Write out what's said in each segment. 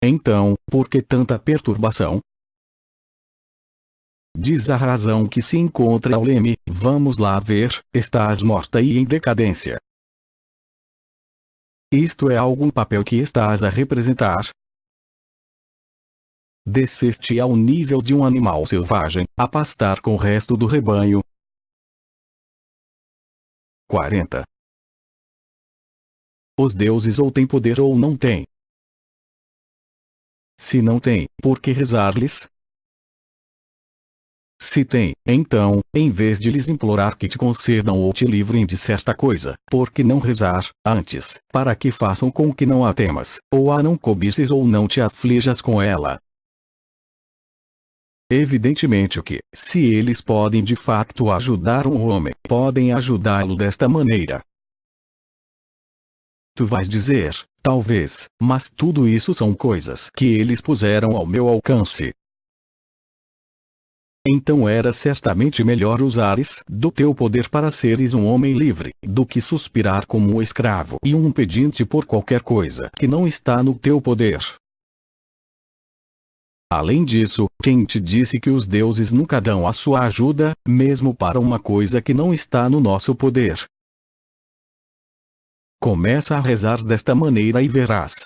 então, por que tanta perturbação? Diz a razão que se encontra ao leme, vamos lá ver, estás morta e em decadência. Isto é algum papel que estás a representar? Desceste ao nível de um animal selvagem, a pastar com o resto do rebanho. 40. Os deuses ou têm poder ou não têm. Se não têm, por que rezar-lhes? Se têm, então, em vez de lhes implorar que te concedam ou te livrem de certa coisa, por que não rezar, antes, para que façam com que não a temas, ou a não cobices ou não te aflijas com ela? Evidentemente que, se eles podem de facto ajudar um homem, podem ajudá-lo desta maneira. Tu vais dizer, talvez, mas tudo isso são coisas que eles puseram ao meu alcance. Então era certamente melhor usares do teu poder para seres um homem livre, do que suspirar como um escravo e um pedinte por qualquer coisa que não está no teu poder. Além disso, quem te disse que os deuses nunca dão a sua ajuda, mesmo para uma coisa que não está no nosso poder? Começa a rezar desta maneira e verás.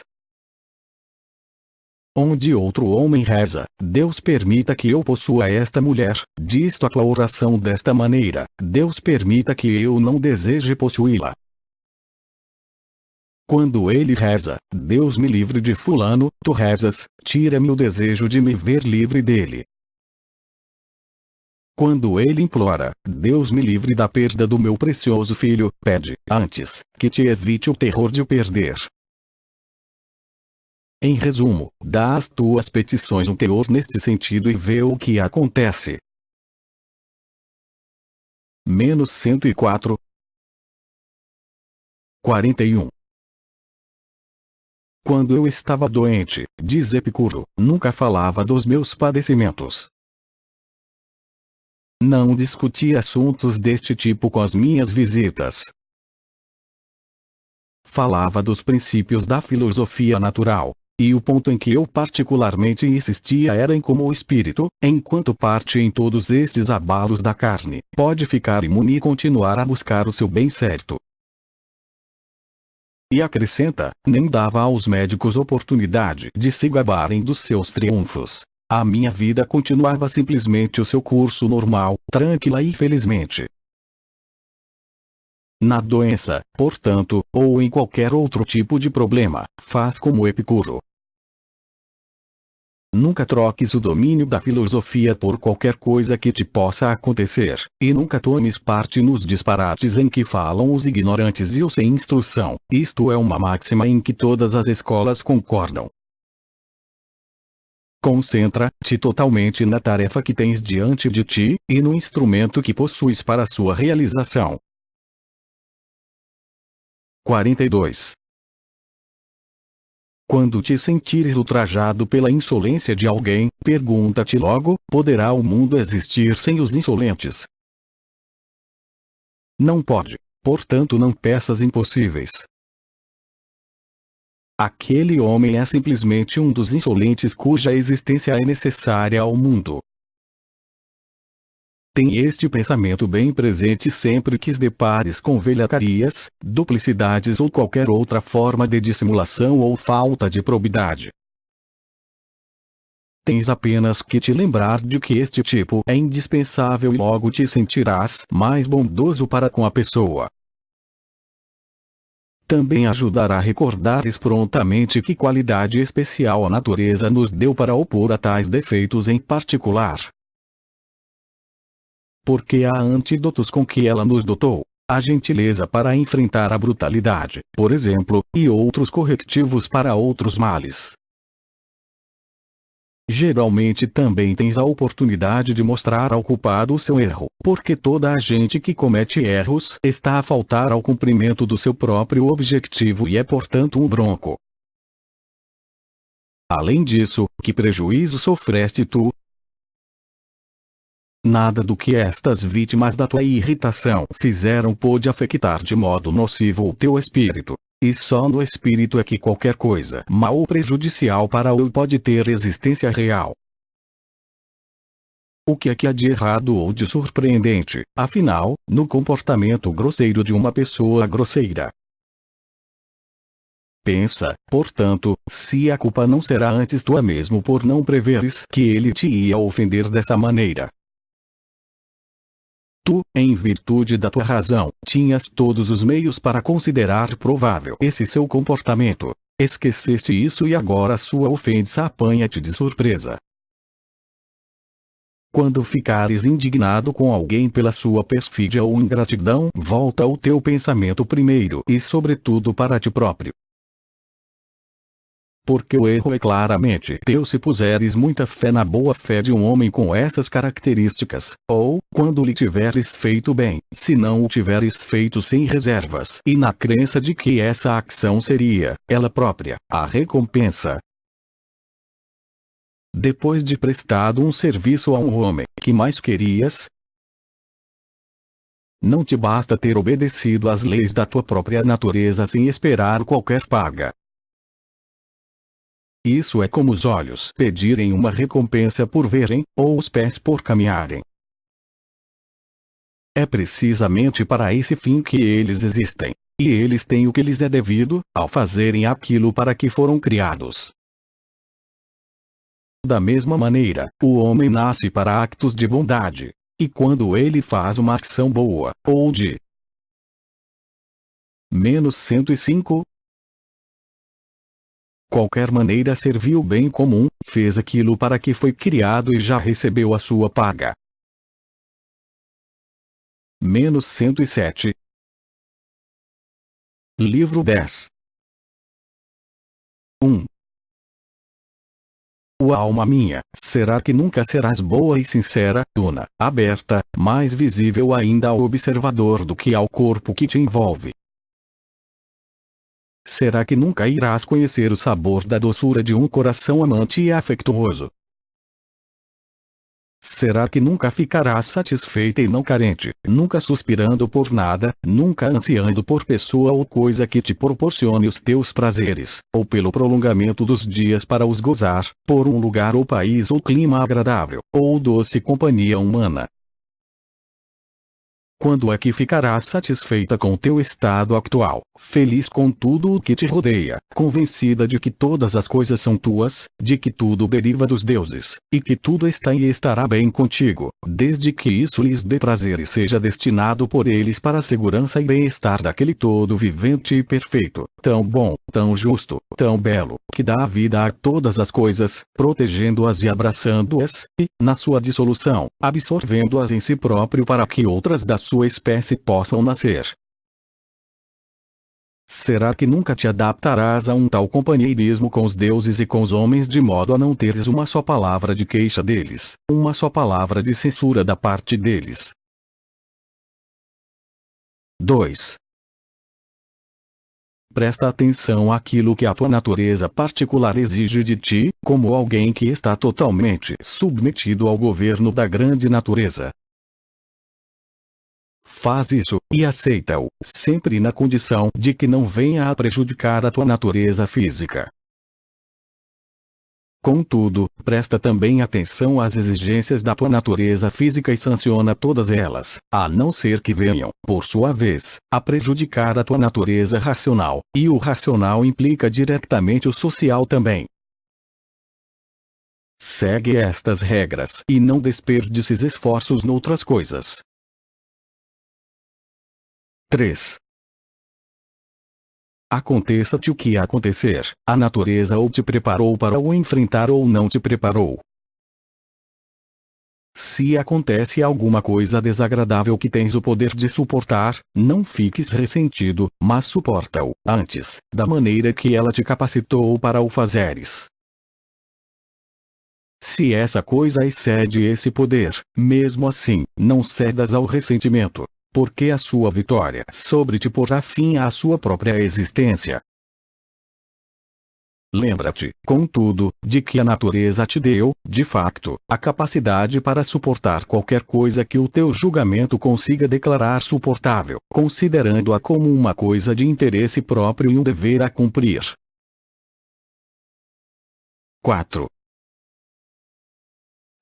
Onde outro homem reza, Deus permita que eu possua esta mulher, diz a tua oração desta maneira, Deus permita que eu não deseje possuí-la. Quando ele reza, Deus me livre de fulano, tu rezas, tira-me o desejo de me ver livre dele. Quando ele implora, Deus me livre da perda do meu precioso filho, pede, antes, que te evite o terror de o perder. Em resumo, dá às tuas petições um teor neste sentido e vê o que acontece. Menos 104. 41. Quando eu estava doente, diz Epicuro, nunca falava dos meus padecimentos. Não discutia assuntos deste tipo com as minhas visitas. Falava dos princípios da filosofia natural. E o ponto em que eu particularmente insistia era em como o espírito, enquanto parte em todos estes abalos da carne, pode ficar imune e continuar a buscar o seu bem certo. E acrescenta, nem dava aos médicos oportunidade de se gabarem dos seus triunfos. A minha vida continuava simplesmente o seu curso normal, tranquila e felizmente. Na doença, portanto, ou em qualquer outro tipo de problema, faz como Epicuro. Nunca troques o domínio da filosofia por qualquer coisa que te possa acontecer, e nunca tomes parte nos disparates em que falam os ignorantes e os sem instrução. Isto é uma máxima em que todas as escolas concordam. Concentra-te totalmente na tarefa que tens diante de ti, e no instrumento que possuis para sua realização. 42. Quando te sentires ultrajado pela insolência de alguém, pergunta-te logo, poderá o mundo existir sem os insolentes? Não pode. Portanto não peças impossíveis. Aquele homem é simplesmente um dos insolentes cuja existência é necessária ao mundo. Tem este pensamento bem presente sempre que se depares com velhacarias, duplicidades ou qualquer outra forma de dissimulação ou falta de probidade. Tens apenas que te lembrar de que este tipo é indispensável e logo te sentirás mais bondoso para com a pessoa. Também ajudará a recordares prontamente que qualidade especial a natureza nos deu para opor a tais defeitos em particular. Porque há antídotos com que ela nos dotou, a gentileza para enfrentar a brutalidade, por exemplo, e outros corretivos para outros males. Geralmente também tens a oportunidade de mostrar ao culpado o seu erro, porque toda a gente que comete erros está a faltar ao cumprimento do seu próprio objetivo e é portanto um bronco. Além disso, que prejuízo sofreste tu? Nada do que estas vítimas da tua irritação fizeram pôde afetar de modo nocivo o teu espírito. E só no espírito é que qualquer coisa mal ou prejudicial para o eu pode ter existência real. O que é que há de errado ou de surpreendente, afinal, no comportamento grosseiro de uma pessoa grosseira? Pensa, portanto, se a culpa não será antes tua mesmo por não preveres que ele te ia ofender dessa maneira. Tu, em virtude da tua razão, tinhas todos os meios para considerar provável esse seu comportamento. Esqueceste isso e agora sua ofensa apanha-te de surpresa. Quando ficares indignado com alguém pela sua perfídia ou ingratidão, volta o teu pensamento primeiro e sobretudo para ti próprio. Porque o erro é claramente teu se puseres muita fé na boa fé de um homem com essas características, ou, quando lhe tiveres feito bem, se não o tiveres feito sem reservas, e na crença de que essa ação seria, ela própria, a recompensa. Depois de prestado um serviço a um homem, que mais querias? Não te basta ter obedecido às leis da tua própria natureza sem esperar qualquer paga. Isso é como os olhos pedirem uma recompensa por verem, ou os pés por caminharem. É precisamente para esse fim que eles existem. E eles têm o que lhes é devido, ao fazerem aquilo para que foram criados. Da mesma maneira, o homem nasce para actos de bondade. E quando ele faz uma ação boa, ou de -105, qualquer maneira serviu o bem comum, fez aquilo para que foi criado e já recebeu a sua paga. -107. Livro 10. 1. Ó alma minha, será que nunca serás boa e sincera, una, aberta, mais visível ainda ao observador do que ao corpo que te envolve? Será que nunca irás conhecer o sabor da doçura de um coração amante e afetuoso? Será que nunca ficarás satisfeita e não carente, nunca suspirando por nada, nunca ansiando por pessoa ou coisa que te proporcione os teus prazeres, ou pelo prolongamento dos dias para os gozar, por um lugar ou país ou clima agradável, ou doce companhia humana? Quando é que ficarás satisfeita com o teu estado atual, feliz com tudo o que te rodeia, convencida de que todas as coisas são tuas, de que tudo deriva dos deuses, e que tudo está e estará bem contigo, desde que isso lhes dê prazer e seja destinado por eles para a segurança e bem-estar daquele todo vivente e perfeito, tão bom, tão justo, tão belo, que dá a vida a todas as coisas, protegendo-as e abraçando-as, e, na sua dissolução, absorvendo-as em si próprio para que outras da sua espécie possam nascer. Será que nunca te adaptarás a um tal companheirismo com os deuses e com os homens de modo a não teres uma só palavra de queixa deles, uma só palavra de censura da parte deles? 2. Presta atenção àquilo que a tua natureza particular exige de ti, como alguém que está totalmente submetido ao governo da grande natureza. Faz isso, e aceita-o, sempre na condição de que não venha a prejudicar a tua natureza física. Contudo, presta também atenção às exigências da tua natureza física e sanciona todas elas, a não ser que venham, por sua vez, a prejudicar a tua natureza racional, e o racional implica diretamente o social também. Segue estas regras e não desperdices esforços noutras coisas. 3. Aconteça-te o que acontecer, a natureza ou te preparou para o enfrentar ou não te preparou. Se acontece alguma coisa desagradável que tens o poder de suportar, não fiques ressentido, mas suporta-o, antes, da maneira que ela te capacitou para o fazeres. Se essa coisa excede esse poder, mesmo assim, não cedas ao ressentimento, porque a sua vitória sobre ti porá fim à sua própria existência. Lembra-te, contudo, de que a natureza te deu, de facto, a capacidade para suportar qualquer coisa que o teu julgamento consiga declarar suportável, considerando-a como uma coisa de interesse próprio e um dever a cumprir. 4.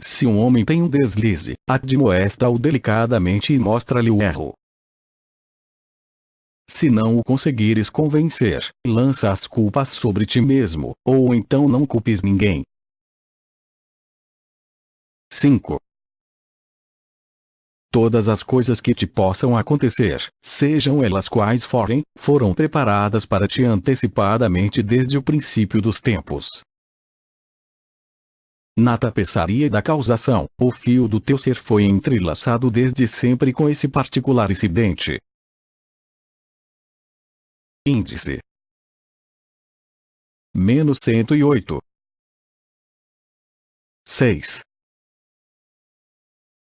Se um homem tem um deslize, admoesta-o delicadamente e mostra-lhe o erro. Se não o conseguires convencer, lança as culpas sobre ti mesmo, ou então não culpes ninguém. 5. Todas as coisas que te possam acontecer, sejam elas quais forem, foram preparadas para ti antecipadamente desde o princípio dos tempos. Na tapeçaria da causação, o fio do teu ser foi entrelaçado desde sempre com esse particular incidente. Índice -108. 6.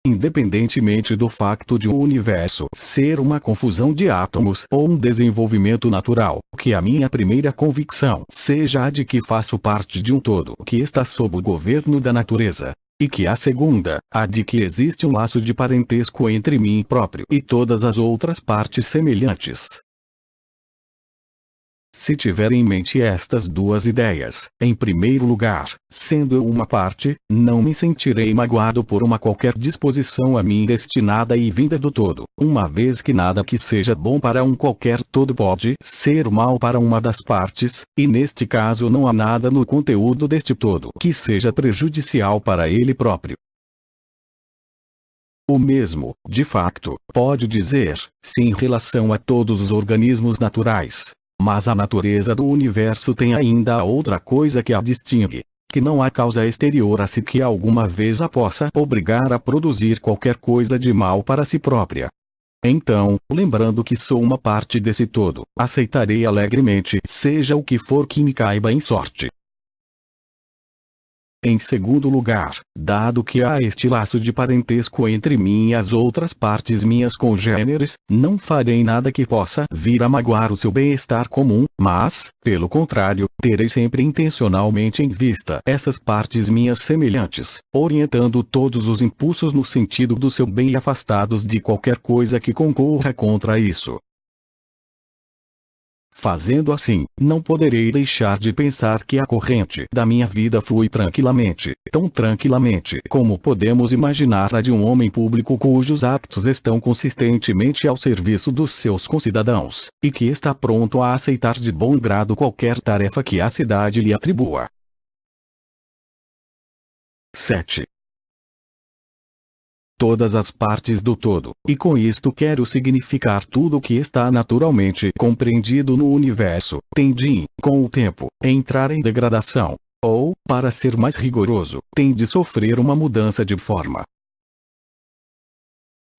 Independentemente do facto de o universo ser uma confusão de átomos ou um desenvolvimento natural, que a minha primeira convicção seja a de que faço parte de um todo que está sob o governo da natureza, e que a segunda, a de que existe um laço de parentesco entre mim próprio e todas as outras partes semelhantes. Se tiver em mente estas duas ideias, em primeiro lugar, sendo eu uma parte, não me sentirei magoado por uma qualquer disposição a mim destinada e vinda do todo, uma vez que nada que seja bom para um qualquer todo pode ser mal para uma das partes, e neste caso não há nada no conteúdo deste todo que seja prejudicial para ele próprio. O mesmo, de facto, pode dizer-se em relação a todos os organismos naturais. Mas a natureza do universo tem ainda outra coisa que a distingue, que não há causa exterior a si que alguma vez a possa obrigar a produzir qualquer coisa de mal para si própria. Então, lembrando que sou uma parte desse todo, aceitarei alegremente seja o que for que me caiba em sorte. Em segundo lugar, dado que há este laço de parentesco entre mim e as outras partes minhas congêneres, não farei nada que possa vir a magoar o seu bem-estar comum, mas, pelo contrário, terei sempre intencionalmente em vista essas partes minhas semelhantes, orientando todos os impulsos no sentido do seu bem e afastados de qualquer coisa que concorra contra isso. Fazendo assim, não poderei deixar de pensar que a corrente da minha vida flui tranquilamente, tão tranquilamente como podemos imaginar a de um homem público cujos actos estão consistentemente ao serviço dos seus concidadãos, e que está pronto a aceitar de bom grado qualquer tarefa que a cidade lhe atribua. 7. Todas as partes do todo, e com isto quero significar tudo o que está naturalmente compreendido no universo, tendem, com o tempo, a entrar em degradação, ou, para ser mais rigoroso, tem de sofrer uma mudança de forma.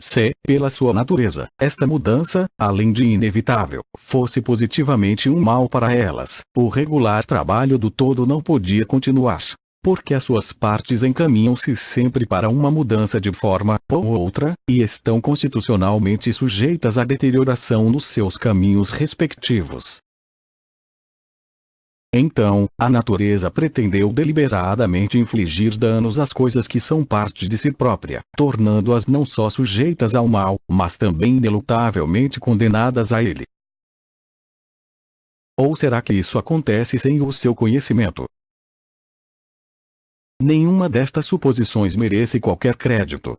Se, pela sua natureza, esta mudança, além de inevitável, fosse positivamente um mal para elas, o regular trabalho do todo não podia continuar. Porque as suas partes encaminham-se sempre para uma mudança de forma ou outra, e estão constitucionalmente sujeitas à deterioração nos seus caminhos respectivos. Então, a natureza pretendeu deliberadamente infligir danos às coisas que são parte de si própria, tornando-as não só sujeitas ao mal, mas também inelutavelmente condenadas a ele. Ou será que isso acontece sem o seu conhecimento? Nenhuma destas suposições merece qualquer crédito.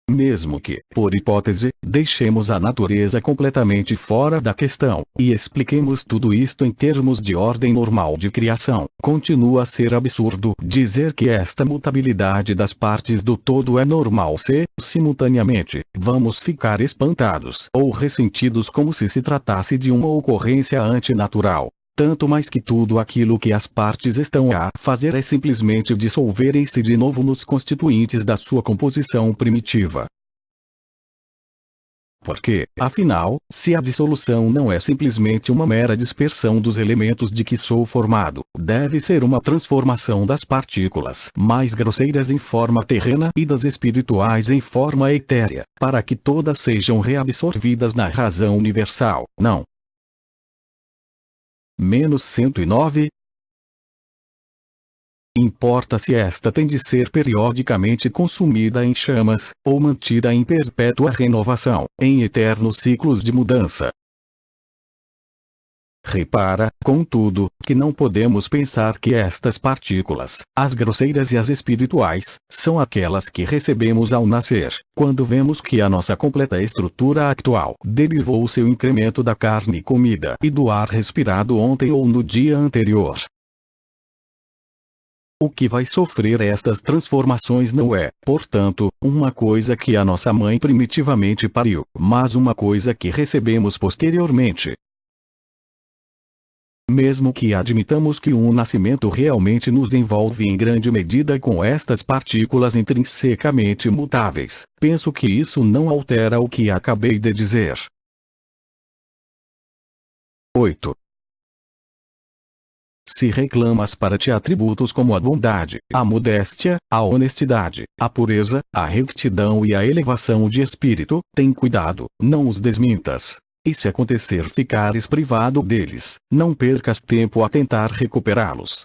Mesmo que, por hipótese, deixemos a natureza completamente fora da questão, e expliquemos tudo isto em termos de ordem normal de criação, continua a ser absurdo dizer que esta mutabilidade das partes do todo é normal se, simultaneamente, vamos ficar espantados ou ressentidos como se tratasse de uma ocorrência antinatural. Tanto mais que tudo aquilo que as partes estão a fazer é simplesmente dissolverem-se de novo nos constituintes da sua composição primitiva. Porque, afinal, se a dissolução não é simplesmente uma mera dispersão dos elementos de que sou formado, deve ser uma transformação das partículas mais grosseiras em forma terrena e das espirituais em forma etérea, para que todas sejam reabsorvidas na razão universal, não. Menos 109. Importa se esta tem de ser periodicamente consumida em chamas, ou mantida em perpétua renovação, em eternos ciclos de mudança. Repara, contudo, que não podemos pensar que estas partículas, as grosseiras e as espirituais, são aquelas que recebemos ao nascer, quando vemos que a nossa completa estrutura atual derivou seu incremento da carne comida e do ar respirado ontem ou no dia anterior. O que vai sofrer estas transformações não é, portanto, uma coisa que a nossa mãe primitivamente pariu, mas uma coisa que recebemos posteriormente. Mesmo que admitamos que um nascimento realmente nos envolve em grande medida com estas partículas intrinsecamente mutáveis, penso que isso não altera o que acabei de dizer. 8. Se reclamas para ti atributos como a bondade, a modéstia, a honestidade, a pureza, a rectidão e a elevação de espírito, tem cuidado, não os desmintas. E se acontecer ficares privado deles, não percas tempo a tentar recuperá-los.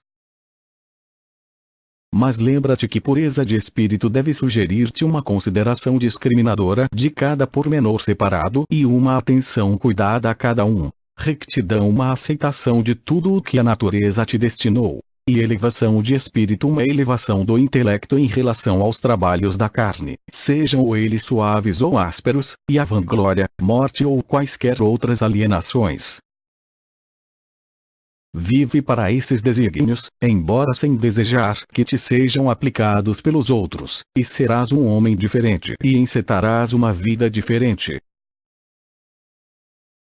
Mas lembra-te que pureza de espírito deve sugerir-te uma consideração discriminadora de cada pormenor separado e uma atenção cuidada a cada um. Rectidão, uma aceitação de tudo o que a natureza te destinou. E elevação de espírito, uma elevação do intelecto em relação aos trabalhos da carne, sejam eles suaves ou ásperos, e a vanglória, morte ou quaisquer outras alienações. Vive para esses desígnios, embora sem desejar que te sejam aplicados pelos outros, e serás um homem diferente e encetarás uma vida diferente.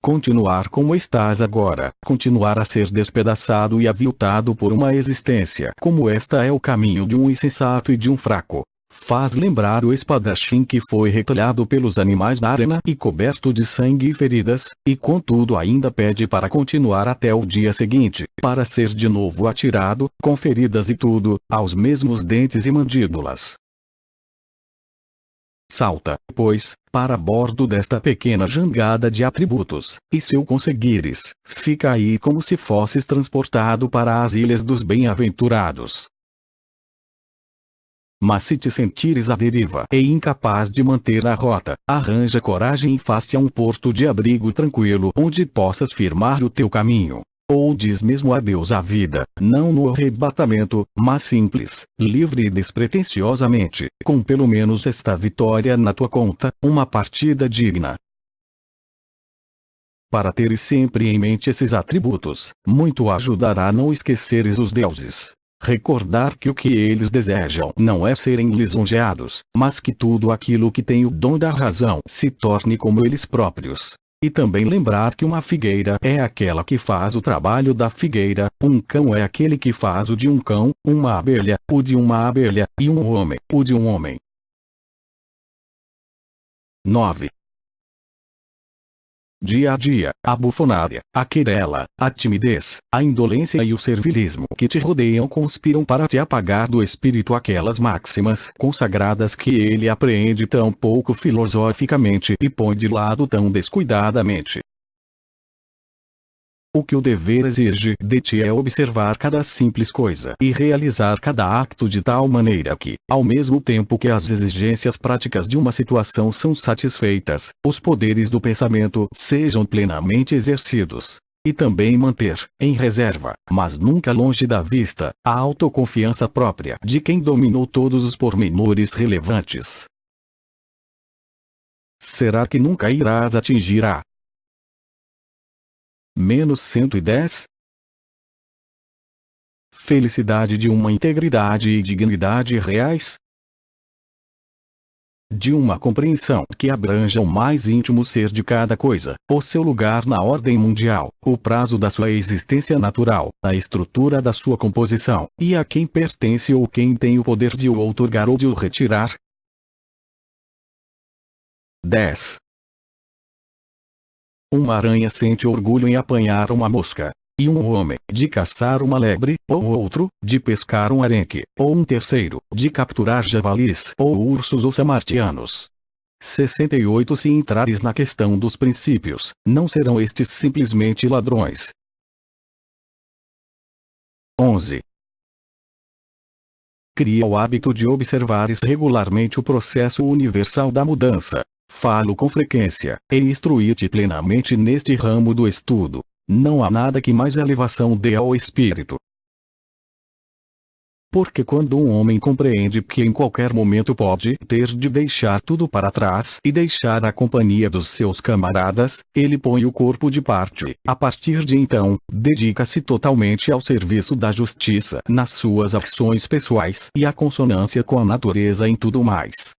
Continuar como estás agora, continuar a ser despedaçado e aviltado por uma existência como esta é o caminho de um insensato e de um fraco. Faz lembrar o espadachim que foi retalhado pelos animais na arena e coberto de sangue e feridas, e contudo ainda pede para continuar até o dia seguinte, para ser de novo atirado, com feridas e tudo, aos mesmos dentes e mandíbulas. Salta, pois, para bordo desta pequena jangada de atributos, e se o conseguires, fica aí como se fosses transportado para as ilhas dos bem-aventurados. Mas se te sentires à deriva e incapaz de manter a rota, arranja coragem e faz-te a um porto de abrigo tranquilo onde possas firmar o teu caminho. Ou diz mesmo adeus à vida, não no arrebatamento, mas simples, livre e despretensiosamente, com pelo menos esta vitória na tua conta, uma partida digna. Para teres sempre em mente esses atributos, muito ajudará a não esqueceres os deuses. Recordar que o que eles desejam não é serem lisonjeados, mas que tudo aquilo que tem o dom da razão se torne como eles próprios. E também lembrar que uma figueira é aquela que faz o trabalho da figueira, um cão é aquele que faz o de um cão, uma abelha, o de uma abelha, e um homem, o de um homem. 9. Dia a dia, a bufonária, a querela, a timidez, a indolência e o servilismo que te rodeiam conspiram para te apagar do espírito aquelas máximas consagradas que ele apreende tão pouco filosoficamente e põe de lado tão descuidadamente. O que o dever exige de ti é observar cada simples coisa e realizar cada acto de tal maneira que, ao mesmo tempo que as exigências práticas de uma situação são satisfeitas, os poderes do pensamento sejam plenamente exercidos. E também manter, em reserva, mas nunca longe da vista, a autoconfiança própria de quem dominou todos os pormenores relevantes. Será que nunca irás atingir a menos 110? Felicidade de uma integridade e dignidade reais? De uma compreensão que abranja o mais íntimo ser de cada coisa, o seu lugar na ordem mundial, o prazo da sua existência natural, a estrutura da sua composição, e a quem pertence ou quem tem o poder de o outorgar ou de o retirar? 10. Uma aranha sente orgulho em apanhar uma mosca, e um homem, de caçar uma lebre, ou outro, de pescar um arenque, ou um terceiro, de capturar javalis, ou ursos ou samartianos. 68. Se entrares na questão dos princípios, não serão estes simplesmente ladrões, 11. Cria o hábito de observares regularmente o processo universal da mudança. Falo com frequência, e instruir-te plenamente neste ramo do estudo. Não há nada que mais elevação dê ao espírito. Porque quando um homem compreende que em qualquer momento pode ter de deixar tudo para trás e deixar a companhia dos seus camaradas, ele põe o corpo de parte. A partir de então, dedica-se totalmente ao serviço da justiça nas suas ações pessoais e à consonância com a natureza em tudo mais.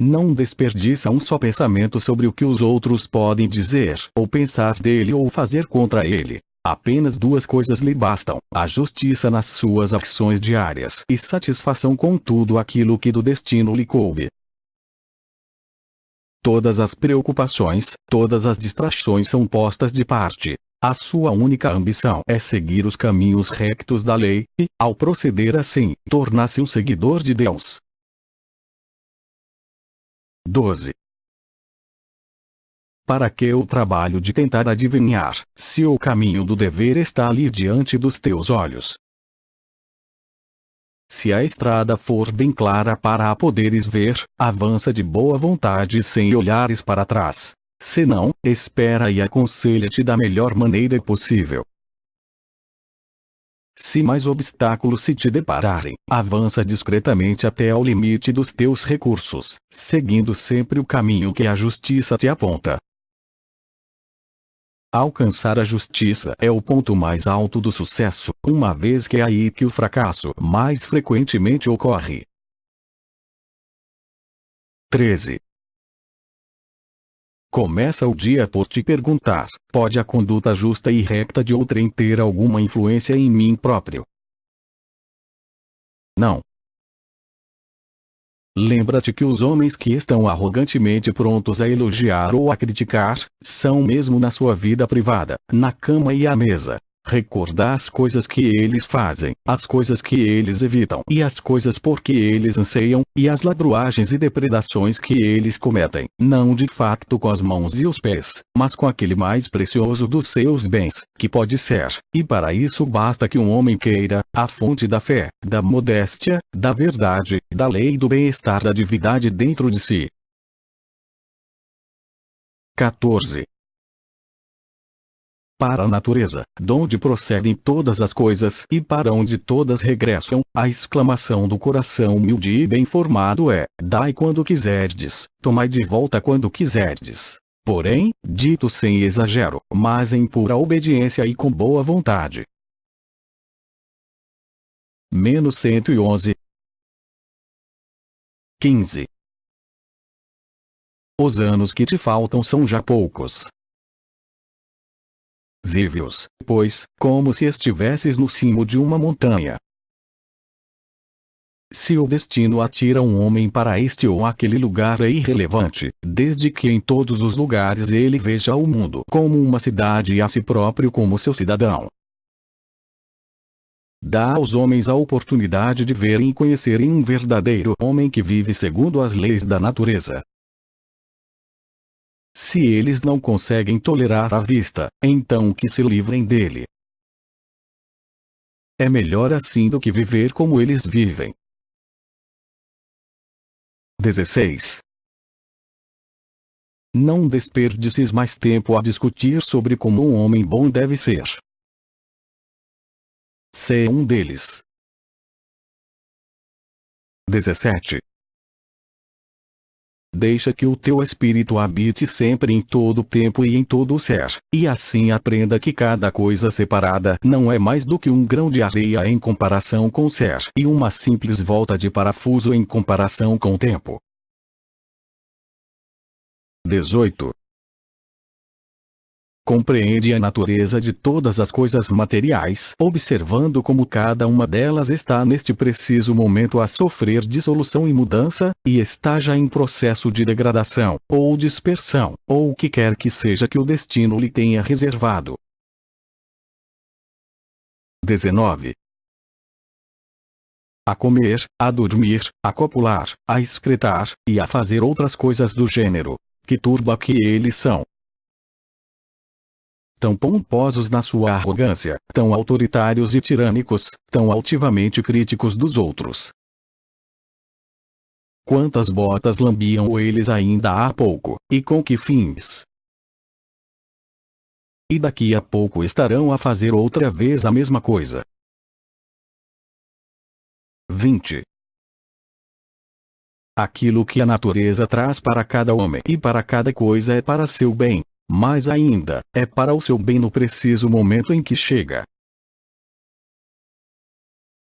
Não desperdiça um só pensamento sobre o que os outros podem dizer ou pensar dele ou fazer contra ele. Apenas duas coisas lhe bastam: a justiça nas suas ações diárias e satisfação com tudo aquilo que do destino lhe coube. Todas as preocupações, todas as distrações são postas de parte. A sua única ambição é seguir os caminhos rectos da lei, e, ao proceder assim, torna-se um seguidor de Deus. 12. Para que o trabalho de tentar adivinhar, se o caminho do dever está ali diante dos teus olhos? Se a estrada for bem clara para a poderes ver, avança de boa vontade sem olhares para trás. Se não, espera e aconselha-te da melhor maneira possível. Se mais obstáculos se te depararem, avança discretamente até ao limite dos teus recursos, seguindo sempre o caminho que a justiça te aponta. Alcançar a justiça é o ponto mais alto do sucesso, uma vez que é aí que o fracasso mais frequentemente ocorre. 13. Começa o dia por te perguntar: pode a conduta justa e recta de outrem ter alguma influência em mim próprio? Não. Lembra-te que os homens que estão arrogantemente prontos a elogiar ou a criticar, são mesmo na sua vida privada, na cama e à mesa. Recorda as coisas que eles fazem, as coisas que eles evitam e as coisas por que eles anseiam, e as ladruagens e depredações que eles cometem, não de facto com as mãos e os pés, mas com aquele mais precioso dos seus bens, que pode ser, e para isso basta que um homem queira, a fonte da fé, da modéstia, da verdade, da lei e do bem-estar da divindade dentro de si. 14. Para a natureza, donde procedem todas as coisas e para onde todas regressam, a exclamação do coração humilde e bem formado é: dai quando quiserdes, tomai de volta quando quiserdes. Porém, dito sem exagero, mas em pura obediência e com boa vontade. Menos 111. 15. Os anos que te faltam são já poucos. Vive-os, pois, como se estivesses no cimo de uma montanha. Se o destino atira um homem para este ou aquele lugar é irrelevante, desde que em todos os lugares ele veja o mundo como uma cidade e a si próprio como seu cidadão. Dá aos homens a oportunidade de verem e conhecerem um verdadeiro homem que vive segundo as leis da natureza. Se eles não conseguem tolerar a vista, então que se livrem dele. É melhor assim do que viver como eles vivem. 16. Não desperdices mais tempo a discutir sobre como um homem bom deve ser. Sê um deles. 17. Deixa que o teu espírito habite sempre em todo o tempo e em todo o ser, e assim aprenda que cada coisa separada não é mais do que um grão de areia em comparação com o ser e uma simples volta de parafuso em comparação com o tempo. 18. Compreende a natureza de todas as coisas materiais, observando como cada uma delas está neste preciso momento a sofrer dissolução e mudança, e está já em processo de degradação, ou dispersão, ou o que quer que seja que o destino lhe tenha reservado. 19. A comer, a dormir, a copular, a excretar, e a fazer outras coisas do gênero. Que turba que eles são. tão pomposos na sua arrogância, tão autoritários e tirânicos, tão altivamente críticos dos outros. Quantas botas lambiam eles ainda há pouco, e com que fins? E daqui a pouco estarão a fazer outra vez a mesma coisa. 20. Aquilo que a natureza traz para cada homem e para cada coisa é para seu bem, mais ainda, é para o seu bem no preciso momento em que chega.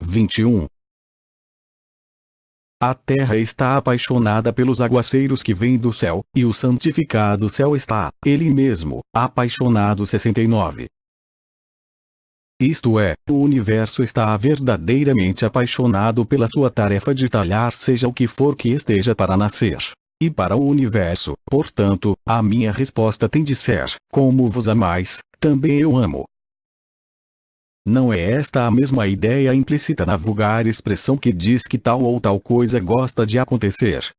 21. A terra está apaixonada pelos aguaceiros que vêm do céu, e o santificado céu está, ele mesmo, apaixonado. 69. Isto é, o universo está verdadeiramente apaixonado pela sua tarefa de talhar seja o que for que esteja para nascer. E para o universo, portanto, a minha resposta tem de ser: como vos amais, também eu amo. Não é esta a mesma ideia implícita na vulgar expressão que diz que tal ou tal coisa gosta de acontecer?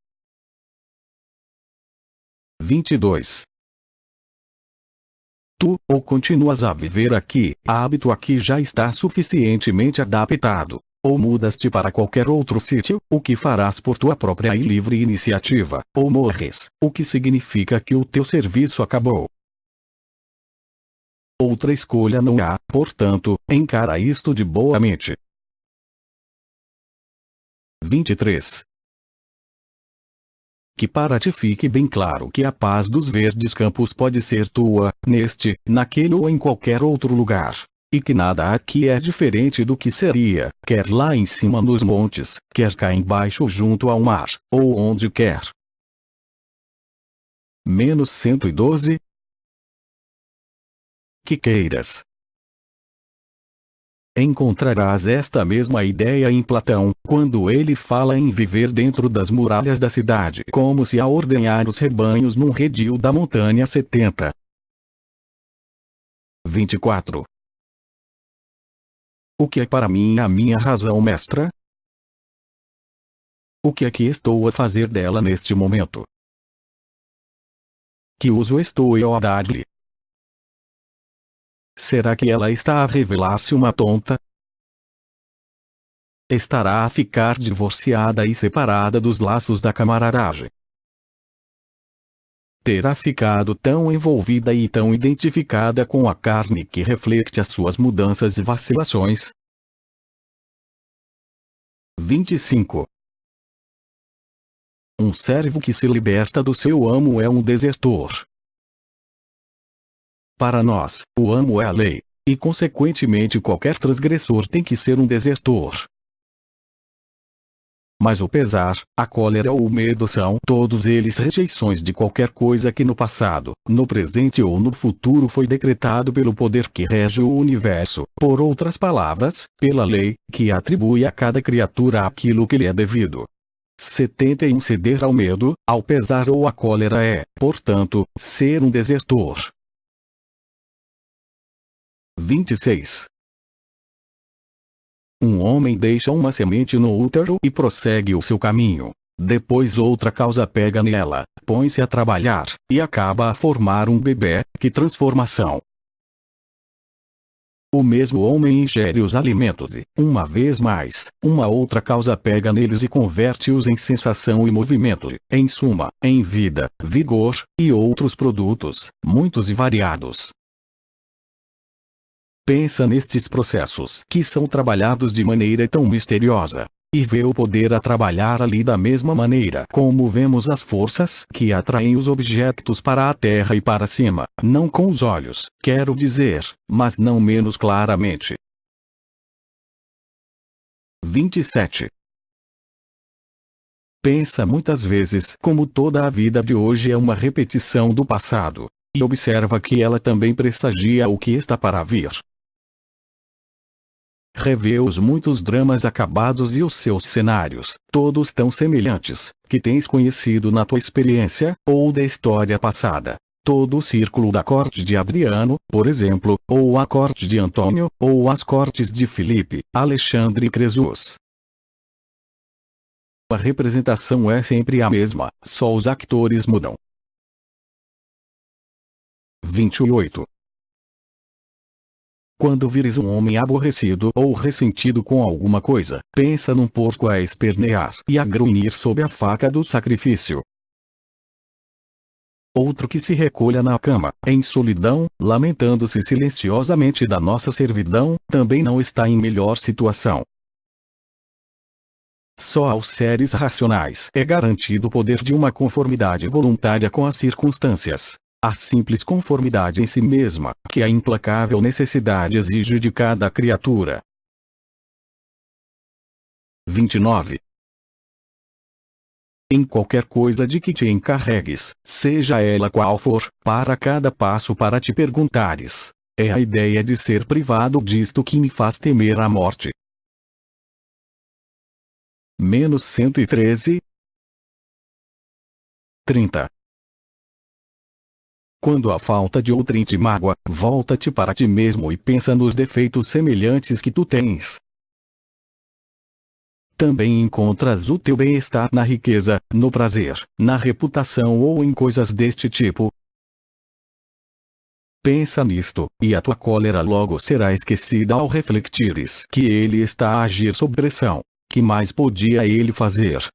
22. Tu, ou continuas a viver aqui, hábito aqui já está suficientemente adaptado, ou mudas-te para qualquer outro sítio, o que farás por tua própria e livre iniciativa, ou morres, o que significa que o teu serviço acabou. Outra escolha não há, portanto, encara isto de boa mente. 23. Que para ti fique bem claro que a paz dos verdes campos pode ser tua, neste, naquele ou em qualquer outro lugar. E que nada aqui é diferente do que seria, quer lá em cima nos montes, quer cá embaixo junto ao mar, ou onde quer. Menos 112. Que queiras. Encontrarás esta mesma ideia em Platão, quando ele fala em viver dentro das muralhas da cidade como se a ordenhar os rebanhos num redil da montanha 70. 24. O que é para mim a minha razão mestra? O que é que estou a fazer dela neste momento? Que uso estou eu a dar-lhe? Será que ela está a revelar-se uma tonta? Estará a ficar divorciada e separada dos laços da camaradagem? Terá ficado tão envolvida e tão identificada com a carne que reflete as suas mudanças e vacilações? 25. Um servo que se liberta do seu amo é um desertor. Para nós, o amo é a lei, e consequentemente qualquer transgressor tem que ser um desertor. Mas o pesar, a cólera ou o medo são todos eles rejeições de qualquer coisa que no passado, no presente ou no futuro foi decretado pelo poder que rege o universo, por outras palavras, pela lei, que atribui a cada criatura aquilo que lhe é devido. 71. Ceder ao medo, ao pesar ou à cólera é, portanto, ser um desertor. 26. Um homem deixa uma semente no útero e prossegue o seu caminho. Depois outra causa pega nela, põe-se a trabalhar, e acaba a formar um bebê. Que transformação! O mesmo homem ingere os alimentos e, uma vez mais, uma outra causa pega neles e converte-os em sensação e movimento, em suma, em vida, vigor, e outros produtos, muitos e variados. Pensa nestes processos que são trabalhados de maneira tão misteriosa, e vê o poder a trabalhar ali da mesma maneira como vemos as forças que atraem os objetos para a terra e para cima, não com os olhos, quero dizer, mas não menos claramente. 27. Pensa muitas vezes como toda a vida de hoje é uma repetição do passado, e observa que ela também pressagia o que está para vir. Revê os muitos dramas acabados e os seus cenários, todos tão semelhantes, que tens conhecido na tua experiência, ou da história passada. Todo o círculo da corte de Adriano, por exemplo, ou a corte de Antônio, ou as cortes de Filipe, Alexandre e Cresus. A representação é sempre a mesma, só os atores mudam. 28. Quando vires um homem aborrecido ou ressentido com alguma coisa, pensa num porco a espernear e a grunhir sob a faca do sacrifício. Outro que se recolha na cama, em solidão, lamentando-se silenciosamente da nossa servidão, também não está em melhor situação. Só aos seres racionais é garantido o poder de uma conformidade voluntária com as circunstâncias. A simples conformidade em si mesma, que a implacável necessidade exige de cada criatura. 29. Em qualquer coisa de que te encarregues, seja ela qual for, para cada passo para te perguntares: é a ideia de ser privado disto que me faz temer a morte. Menos 113. 30. Quando a falta de outrem te mágoa, volta-te para ti mesmo e pensa nos defeitos semelhantes que tu tens. Também encontras o teu bem-estar na riqueza, no prazer, na reputação ou em coisas deste tipo. Pensa nisto, e a tua cólera logo será esquecida ao refletires que ele está a agir sob pressão. Que mais podia ele fazer?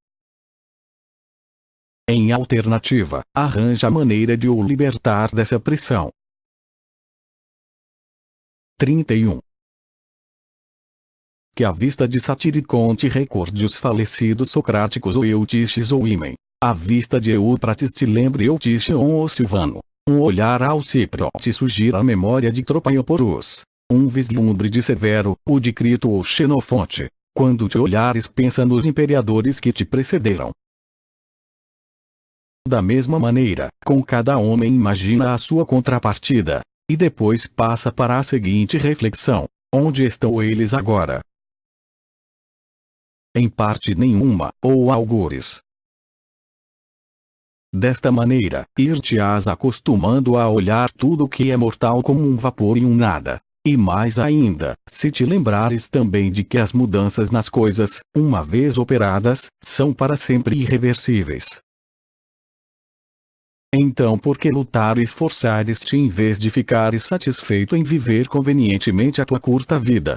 Em alternativa, arranja a maneira de o libertar dessa pressão. 31. Que à vista de Satiricon te recorde os falecidos socráticos ou Eutiches ou Imen. À vista de Eúprates te lembre Eutichion ou Silvano. Um olhar ao Cipro te sugira a memória de Tropaioporus. Um vislumbre de Severo, o de Crito ou Xenofonte. Quando te olhares, pensa nos imperadores que te precederam. Da mesma maneira, com cada homem imagina a sua contrapartida, e depois passa para a seguinte reflexão: onde estão eles agora? Em parte nenhuma, ou algures. Desta maneira, ir-te-ás acostumando a olhar tudo o que é mortal como um vapor e um nada. E mais ainda, se te lembrares também de que as mudanças nas coisas, uma vez operadas, são para sempre irreversíveis. Então por que lutar e esforçares-te em vez de ficares satisfeito em viver convenientemente a tua curta vida?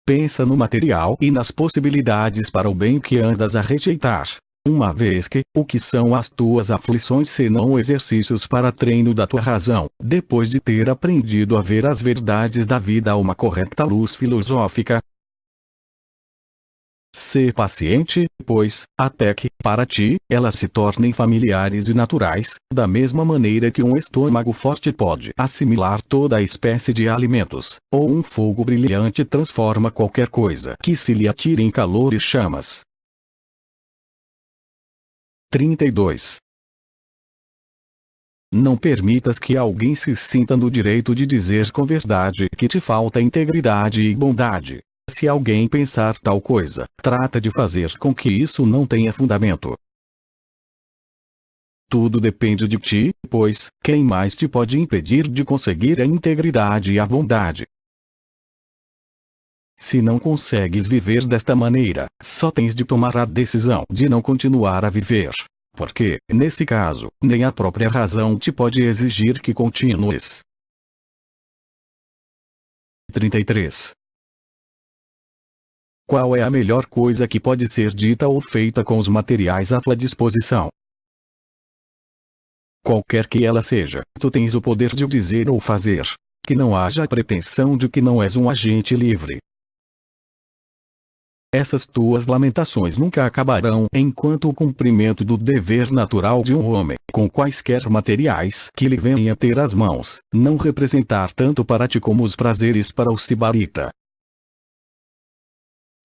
Pensa no material e nas possibilidades para o bem que andas a rejeitar. Uma vez que, o que são as tuas aflições senão exercícios para treino da tua razão, depois de ter aprendido a ver as verdades da vida a uma correta luz filosófica? Sê paciente, pois, até que, para ti, elas se tornem familiares e naturais, da mesma maneira que um estômago forte pode assimilar toda a espécie de alimentos, ou um fogo brilhante transforma qualquer coisa que se lhe atire em calor e chamas. 32. Não permitas que alguém se sinta no direito de dizer com verdade que te falta integridade e bondade. Se alguém pensar tal coisa, trata de fazer com que isso não tenha fundamento. Tudo depende de ti, pois, quem mais te pode impedir de conseguir a integridade e a bondade? Se não consegues viver desta maneira, só tens de tomar a decisão de não continuar a viver. Porque, nesse caso, nem a própria razão te pode exigir que continues. 33. Qual é a melhor coisa que pode ser dita ou feita com os materiais à tua disposição? Qualquer que ela seja, tu tens o poder de o dizer ou fazer. Que não haja a pretensão de que não és um agente livre. Essas tuas lamentações nunca acabarão enquanto o cumprimento do dever natural de um homem, com quaisquer materiais que lhe venha ter às mãos, não representar tanto para ti como os prazeres para o sibarita.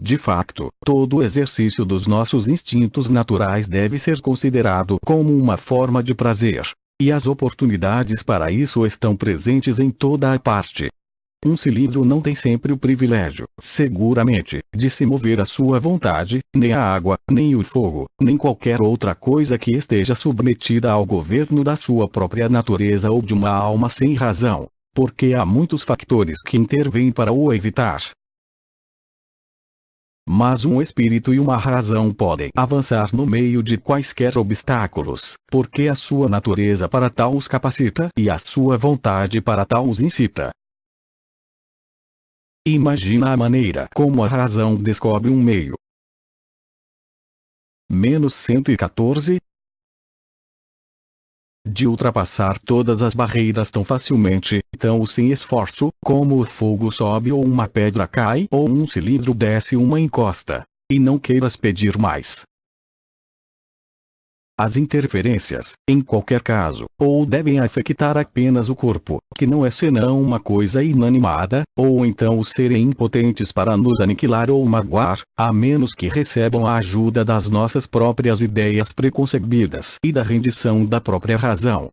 De facto, todo o exercício dos nossos instintos naturais deve ser considerado como uma forma de prazer. E as oportunidades para isso estão presentes em toda a parte. Um cilindro não tem sempre o privilégio, seguramente, de se mover à sua vontade, nem a água, nem o fogo, nem qualquer outra coisa que esteja submetida ao governo da sua própria natureza ou de uma alma sem razão, porque há muitos fatores que intervêm para o evitar. Mas um espírito e uma razão podem avançar no meio de quaisquer obstáculos, porque a sua natureza para tal os capacita e a sua vontade para tal os incita. Imagina a maneira como a razão descobre um meio. Menos 114. De ultrapassar todas as barreiras tão facilmente, tão sem esforço, como o fogo sobe ou uma pedra cai ou um cilindro desce uma encosta. E não queiras pedir mais. As interferências, em qualquer caso, ou devem afetar apenas o corpo, que não é senão uma coisa inanimada, ou então serem impotentes para nos aniquilar ou magoar, a menos que recebam a ajuda das nossas próprias ideias preconcebidas e da rendição da própria razão.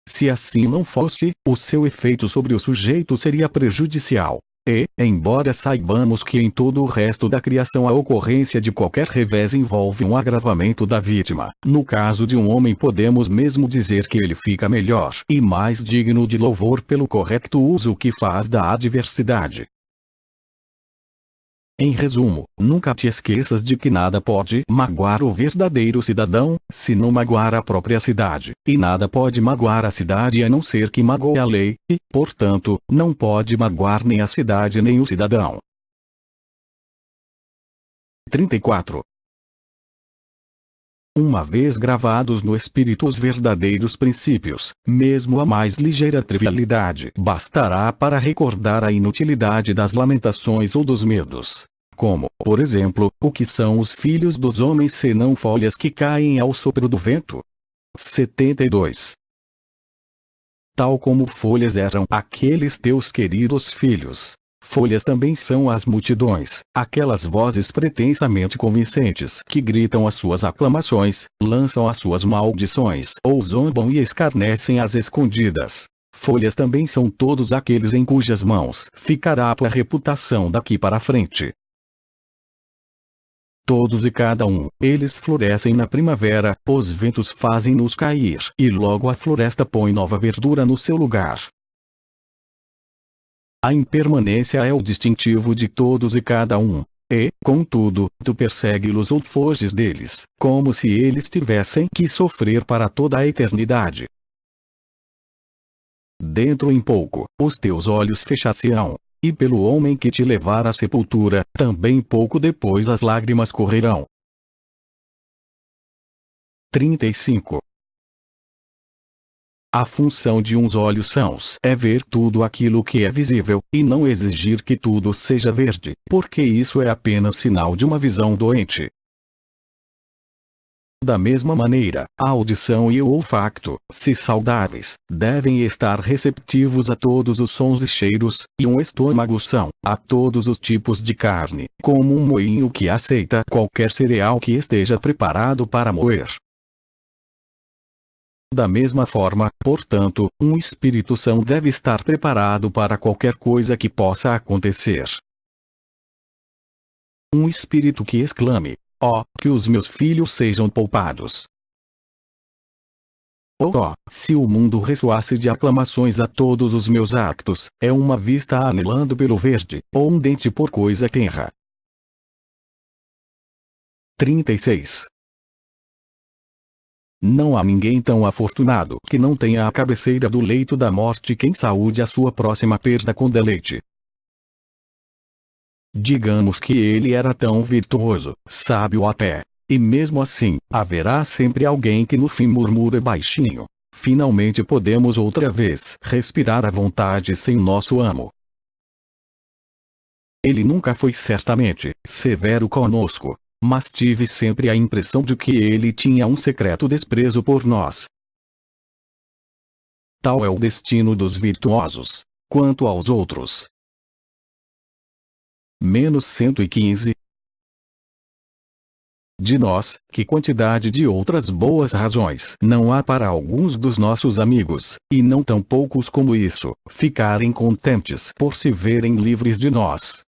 Se assim não fosse, o seu efeito sobre o sujeito seria prejudicial. E, embora saibamos que em todo o resto da criação a ocorrência de qualquer revés envolve um agravamento da vítima, no caso de um homem podemos mesmo dizer que ele fica melhor e mais digno de louvor pelo correto uso que faz da adversidade. Em resumo, nunca te esqueças de que nada pode magoar o verdadeiro cidadão, se não magoar a própria cidade, e nada pode magoar a cidade a não ser que magoe a lei, e, portanto, não pode magoar nem a cidade nem o cidadão. 34. Uma vez gravados no espírito os verdadeiros princípios, mesmo a mais ligeira trivialidade bastará para recordar a inutilidade das lamentações ou dos medos. Como, por exemplo, o que são os filhos dos homens senão folhas que caem ao sopro do vento? 72. Tal como folhas eram aqueles teus queridos filhos, folhas também são as multidões, aquelas vozes pretensamente convincentes que gritam as suas aclamações, lançam as suas maldições ou zombam e escarnecem às escondidas. Folhas também são todos aqueles em cujas mãos ficará a tua reputação daqui para frente. Todos e cada um, eles florescem na primavera, os ventos fazem-nos cair, e logo a floresta põe nova verdura no seu lugar. A impermanência é o distintivo de todos e cada um. E, contudo, tu persegue-los ou foges deles, como se eles tivessem que sofrer para toda a eternidade. Dentro em pouco, os teus olhos fechar-se-ão. E pelo homem que te levar à sepultura, também pouco depois as lágrimas correrão. 35. A função de uns olhos sãos é ver tudo aquilo que é visível, e não exigir que tudo seja verde, porque isso é apenas sinal de uma visão doente. Da mesma maneira, a audição e o olfato, se saudáveis, devem estar receptivos a todos os sons e cheiros, e um estômago são, a todos os tipos de carne, como um moinho que aceita qualquer cereal que esteja preparado para moer. Da mesma forma, portanto, um espírito são deve estar preparado para qualquer coisa que possa acontecer. Um espírito que exclame: "Ó, que os meus filhos sejam poupados!" Ou ó, se o mundo ressoasse de aclamações a todos os meus actos, é uma vista anelando pelo verde, ou um dente por coisa tenra. 36. Não há ninguém tão afortunado que não tenha à cabeceira do leito da morte quem saúde a sua próxima perda com deleite. Digamos que ele era tão virtuoso, sábio até. E mesmo assim, haverá sempre alguém que no fim murmura baixinho: "Finalmente podemos outra vez respirar à vontade sem nosso amo." Ele nunca foi certamente severo conosco, mas tive sempre a impressão de que ele tinha um secreto desprezo por nós. Tal é o destino dos virtuosos. Quanto aos outros. Menos 115. De nós, que quantidade de outras boas razões não há para alguns dos nossos amigos, e não tão poucos como isso, ficarem contentes por se verem livres de nós.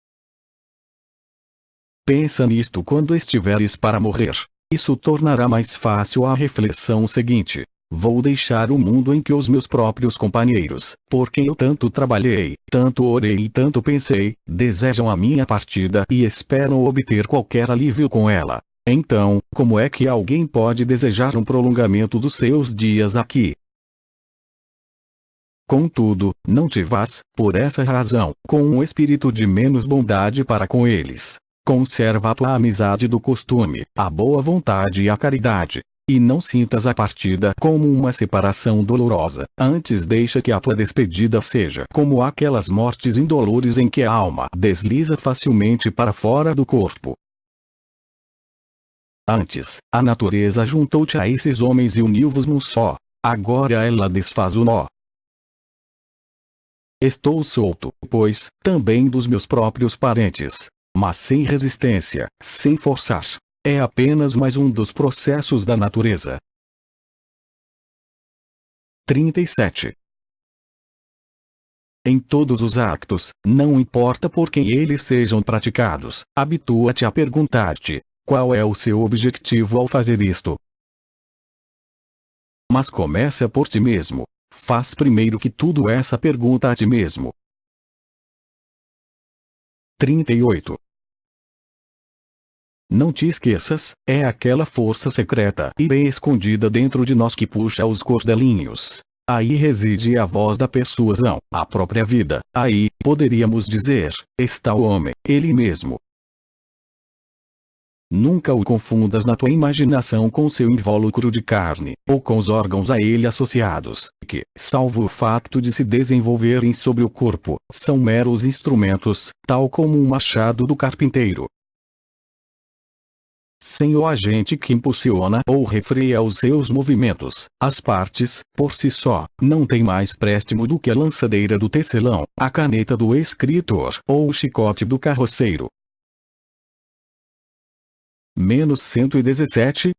Pensa nisto quando estiveres para morrer. Isso tornará mais fácil a reflexão seguinte: vou deixar o mundo em que os meus próprios companheiros, por quem eu tanto trabalhei, tanto orei e tanto pensei, desejam a minha partida e esperam obter qualquer alívio com ela. Então, como é que alguém pode desejar um prolongamento dos seus dias aqui? Contudo, não te vás, por essa razão, com um espírito de menos bondade para com eles. Conserva a tua amizade do costume, a boa vontade e a caridade. E não sintas a partida como uma separação dolorosa, antes deixa que a tua despedida seja como aquelas mortes indolores em que a alma desliza facilmente para fora do corpo. Antes, a natureza juntou-te a esses homens e uniu-vos num só. Agora ela desfaz o nó. Estou solto, pois, também dos meus próprios parentes. Mas sem resistência, sem forçar. É apenas mais um dos processos da natureza. 37. Em todos os actos, não importa por quem eles sejam praticados, habitua-te a perguntar-te: qual é o seu objetivo ao fazer isto? Mas começa por ti mesmo. Faz primeiro que tudo essa pergunta a ti mesmo. 38. Não te esqueças, é aquela força secreta e bem escondida dentro de nós que puxa os cordelinhos. Aí reside a voz da persuasão, a própria vida. Aí, poderíamos dizer, está o homem, ele mesmo. Nunca o confundas na tua imaginação com seu invólucro de carne, ou com os órgãos a ele associados, que, salvo o facto de se desenvolverem sobre o corpo, são meros instrumentos, tal como um machado do carpinteiro. Sem o agente que impulsiona ou refreia os seus movimentos, as partes, por si só, não têm mais préstimo do que a lançadeira do tecelão, a caneta do escritor ou o chicote do carroceiro. Menos 117.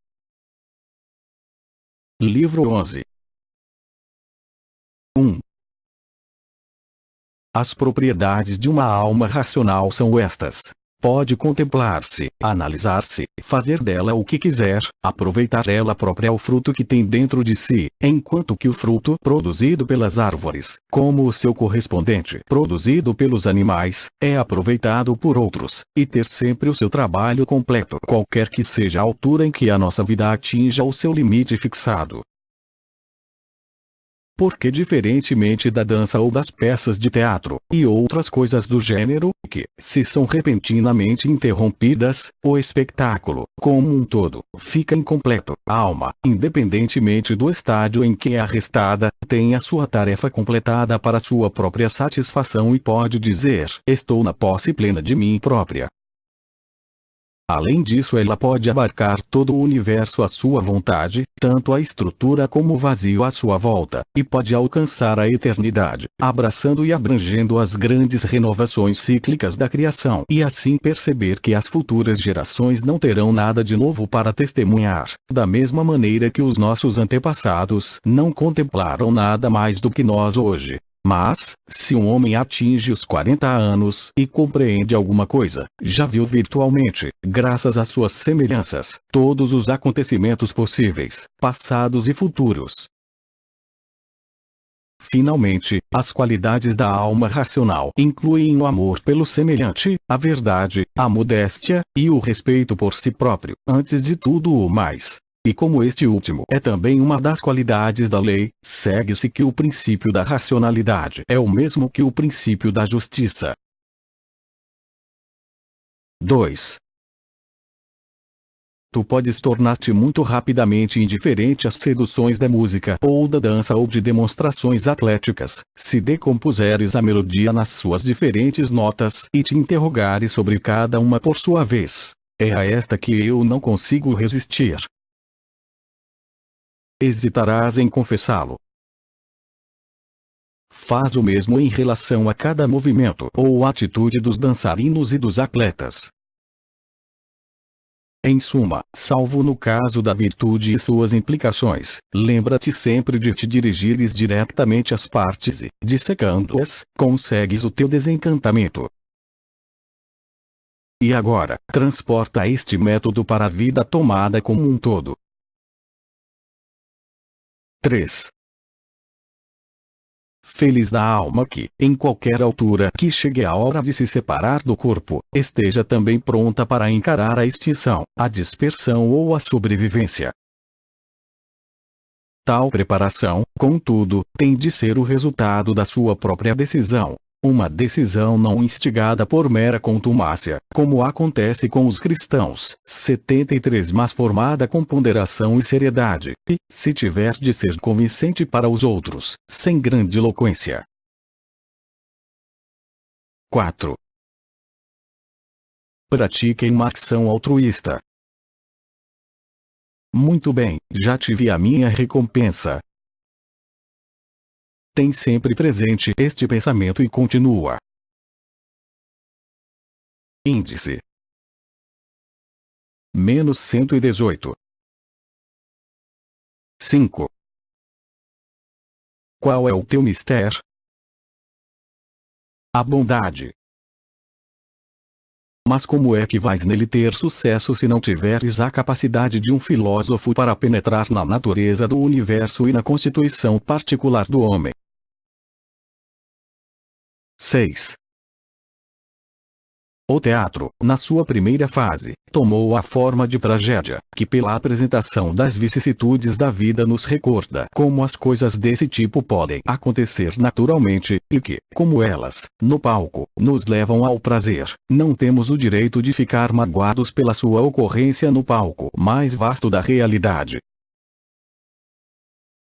Livro 11. 1. As propriedades de uma alma racional são estas. Pode contemplar-se, analisar-se, fazer dela o que quiser, aproveitar ela própria o fruto que tem dentro de si, enquanto que o fruto produzido pelas árvores, como o seu correspondente produzido pelos animais, é aproveitado por outros, e ter sempre o seu trabalho completo, qualquer que seja a altura em que a nossa vida atinja o seu limite fixado. Porque diferentemente da dança ou das peças de teatro, e outras coisas do gênero, que, se são repentinamente interrompidas, o espetáculo, como um todo, fica incompleto. A alma, independentemente do estádio em que é arrestada, tem a sua tarefa completada para sua própria satisfação e pode dizer: estou na posse plena de mim própria. Além disso, ela pode abarcar todo o universo à sua vontade, tanto a estrutura como o vazio à sua volta, e pode alcançar a eternidade, abraçando e abrangendo as grandes renovações cíclicas da criação, e assim perceber que as futuras gerações não terão nada de novo para testemunhar, da mesma maneira que os nossos antepassados não contemplaram nada mais do que nós hoje. Mas, se um homem atinge os 40 anos e compreende alguma coisa, já viu virtualmente, graças às suas semelhanças, todos os acontecimentos possíveis, passados e futuros. Finalmente, as qualidades da alma racional incluem o amor pelo semelhante, a verdade, a modéstia, e o respeito por si próprio, antes de tudo o mais. E como este último é também uma das qualidades da lei, segue-se que o princípio da racionalidade é o mesmo que o princípio da justiça. 2. Tu podes tornar-te muito rapidamente indiferente às seduções da música ou da dança ou de demonstrações atléticas, se decompuseres a melodia nas suas diferentes notas e te interrogares sobre cada uma por sua vez. É a esta que eu não consigo resistir. Hesitarás em confessá-lo. Faz o mesmo em relação a cada movimento ou atitude dos dançarinos e dos atletas. Em suma, salvo no caso da virtude e suas implicações, lembra-te sempre de te dirigires diretamente às partes e, dissecando-as, consegues o teu desencantamento. E agora, transporta este método para a vida tomada como um todo. 3. Feliz da alma que, em qualquer altura que chegue a hora de se separar do corpo, esteja também pronta para encarar a extinção, a dispersão ou a sobrevivência. Tal preparação, contudo, tem de ser o resultado da sua própria decisão. Uma decisão não instigada por mera contumácia, como acontece com os cristãos. 73 Mas formada com ponderação e seriedade, e, se tiver de ser convincente para os outros, sem grandiloquência. 4. Pratiquem uma ação altruísta. Muito bem, já tive a minha recompensa. Tem sempre presente este pensamento e continua. Índice -118. 5. Qual é o teu mistério? A bondade. Mas como é que vais nele ter sucesso se não tiveres a capacidade de um filósofo para penetrar na natureza do universo e na constituição particular do homem? 6. O teatro, na sua primeira fase, tomou a forma de tragédia, que pela apresentação das vicissitudes da vida nos recorda como as coisas desse tipo podem acontecer naturalmente, e que, como elas, no palco, nos levam ao prazer, não temos o direito de ficar magoados pela sua ocorrência no palco mais vasto da realidade.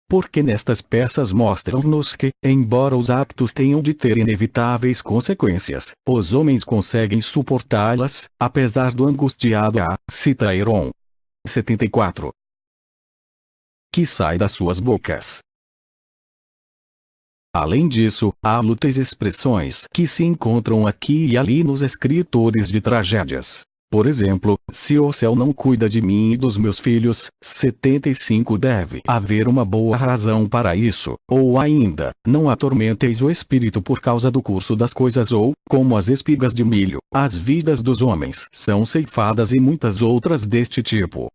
Porque nestas peças mostram-nos que, embora os actos tenham de ter inevitáveis consequências, os homens conseguem suportá-las, apesar do angustiado a, cita Heron. 74. Que sai das suas bocas. Além disso, há lutas expressões que se encontram aqui e ali nos escritores de tragédias. Por exemplo, se o céu não cuida de mim e dos meus filhos, 75 deve haver uma boa razão para isso, ou ainda, não atormenteis o espírito por causa do curso das coisas ou, como as espigas de milho, as vidas dos homens são ceifadas e muitas outras deste tipo.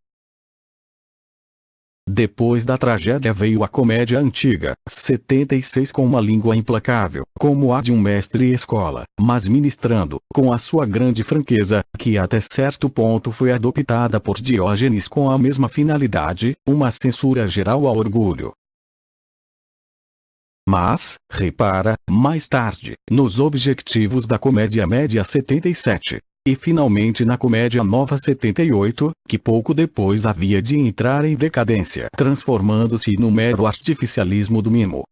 Depois da tragédia veio a comédia antiga, 76 com uma língua implacável, como a de um mestre-escola, mas ministrando, com a sua grande franqueza, que até certo ponto foi adoptada por Diógenes com a mesma finalidade, uma censura geral ao orgulho. Mas, repara, mais tarde, nos objetivos da comédia média 77. E finalmente na comédia nova 78, que pouco depois havia de entrar em decadência, transformando-se no mero artificialismo do mimo.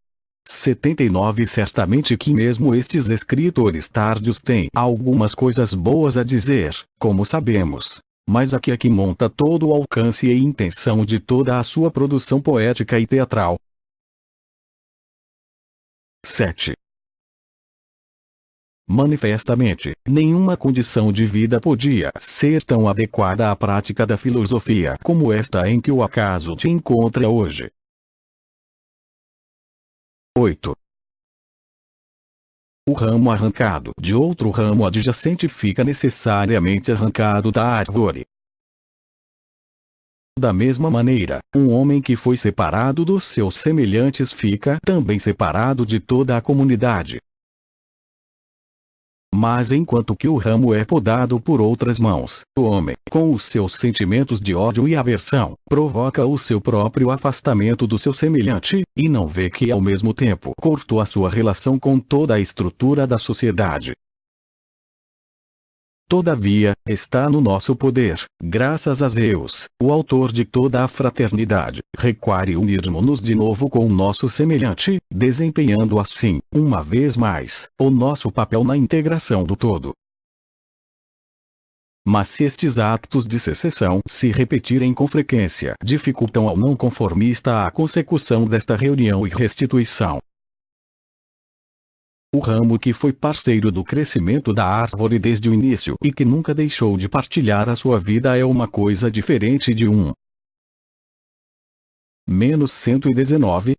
79 Certamente que mesmo estes escritores tardios têm algumas coisas boas a dizer, como sabemos. Mas aqui é que monta todo o alcance e intenção de toda a sua produção poética e teatral. 7. Manifestamente, nenhuma condição de vida podia ser tão adequada à prática da filosofia como esta em que o acaso te encontra hoje. 8. O ramo arrancado de outro ramo adjacente fica necessariamente arrancado da árvore. Da mesma maneira, um homem que foi separado dos seus semelhantes fica também separado de toda a comunidade. Mas enquanto que o ramo é podado por outras mãos, o homem, com os seus sentimentos de ódio e aversão, provoca o seu próprio afastamento do seu semelhante, e não vê que ao mesmo tempo cortou a sua relação com toda a estrutura da sociedade. Todavia, está no nosso poder, graças a Zeus, o autor de toda a fraternidade, requare unirmos-nos de novo com o nosso semelhante, desempenhando assim, uma vez mais, o nosso papel na integração do todo. Mas se estes atos de secessão se repetirem com frequência, dificultam ao não conformista a consecução desta reunião e restituição. O ramo que foi parceiro do crescimento da árvore desde o início e que nunca deixou de partilhar a sua vida é uma coisa diferente de um. -119.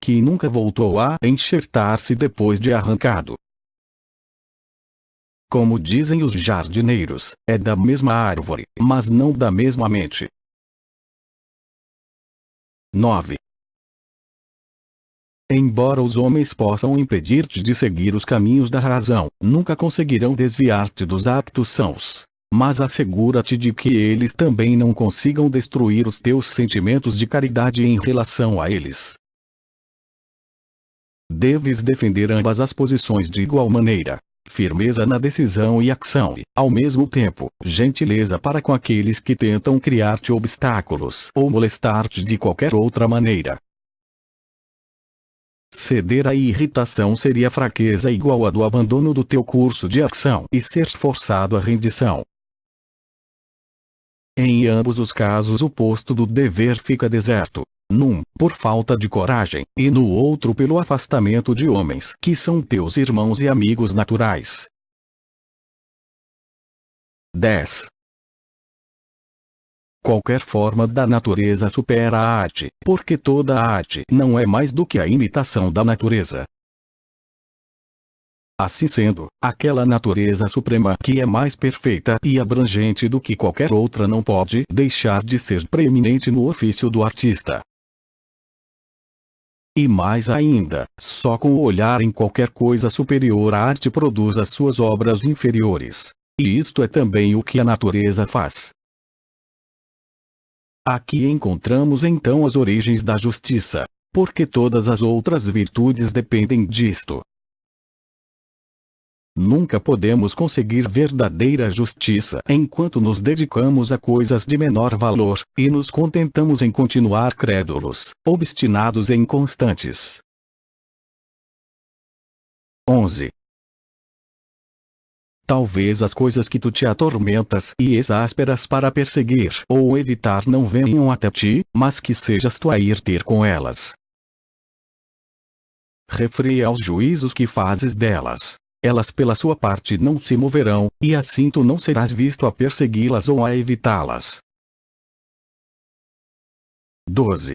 Que nunca voltou a enxertar-se depois de arrancado. Como dizem os jardineiros, é da mesma árvore, mas não da mesma mente. 9. Embora os homens possam impedir-te de seguir os caminhos da razão, nunca conseguirão desviar-te dos actos sãos. mas assegura-te de que eles também não consigam destruir os teus sentimentos de caridade em relação a eles. Deves defender ambas as posições de igual maneira. Firmeza na decisão e ação e, ao mesmo tempo, gentileza para com aqueles que tentam criar-te obstáculos ou molestar-te de qualquer outra maneira. Ceder à irritação seria fraqueza igual a do abandono do teu curso de ação e ser forçado à rendição. Em ambos os casos o posto do dever fica deserto. Num, por falta de coragem, e no outro pelo afastamento de homens que são teus irmãos e amigos naturais. 10. Qualquer forma da natureza supera a arte, porque toda a arte não é mais do que a imitação da natureza. Assim sendo, aquela natureza suprema que é mais perfeita e abrangente do que qualquer outra não pode deixar de ser preeminente no ofício do artista. E mais ainda, só com o olhar em qualquer coisa superior a arte produz as suas obras inferiores. E isto é também o que a natureza faz. Aqui encontramos então as origens da justiça, porque todas as outras virtudes dependem disto. Nunca podemos conseguir verdadeira justiça enquanto nos dedicamos a coisas de menor valor, e nos contentamos em continuar crédulos, obstinados e inconstantes. 11. Talvez as coisas que tu te atormentas e exasperas para perseguir ou evitar não venham até ti, mas que sejas tu a ir ter com elas. Refreia aos juízos que fazes delas. Elas pela sua parte não se moverão, e assim tu não serás visto a persegui-las ou a evitá-las. 12.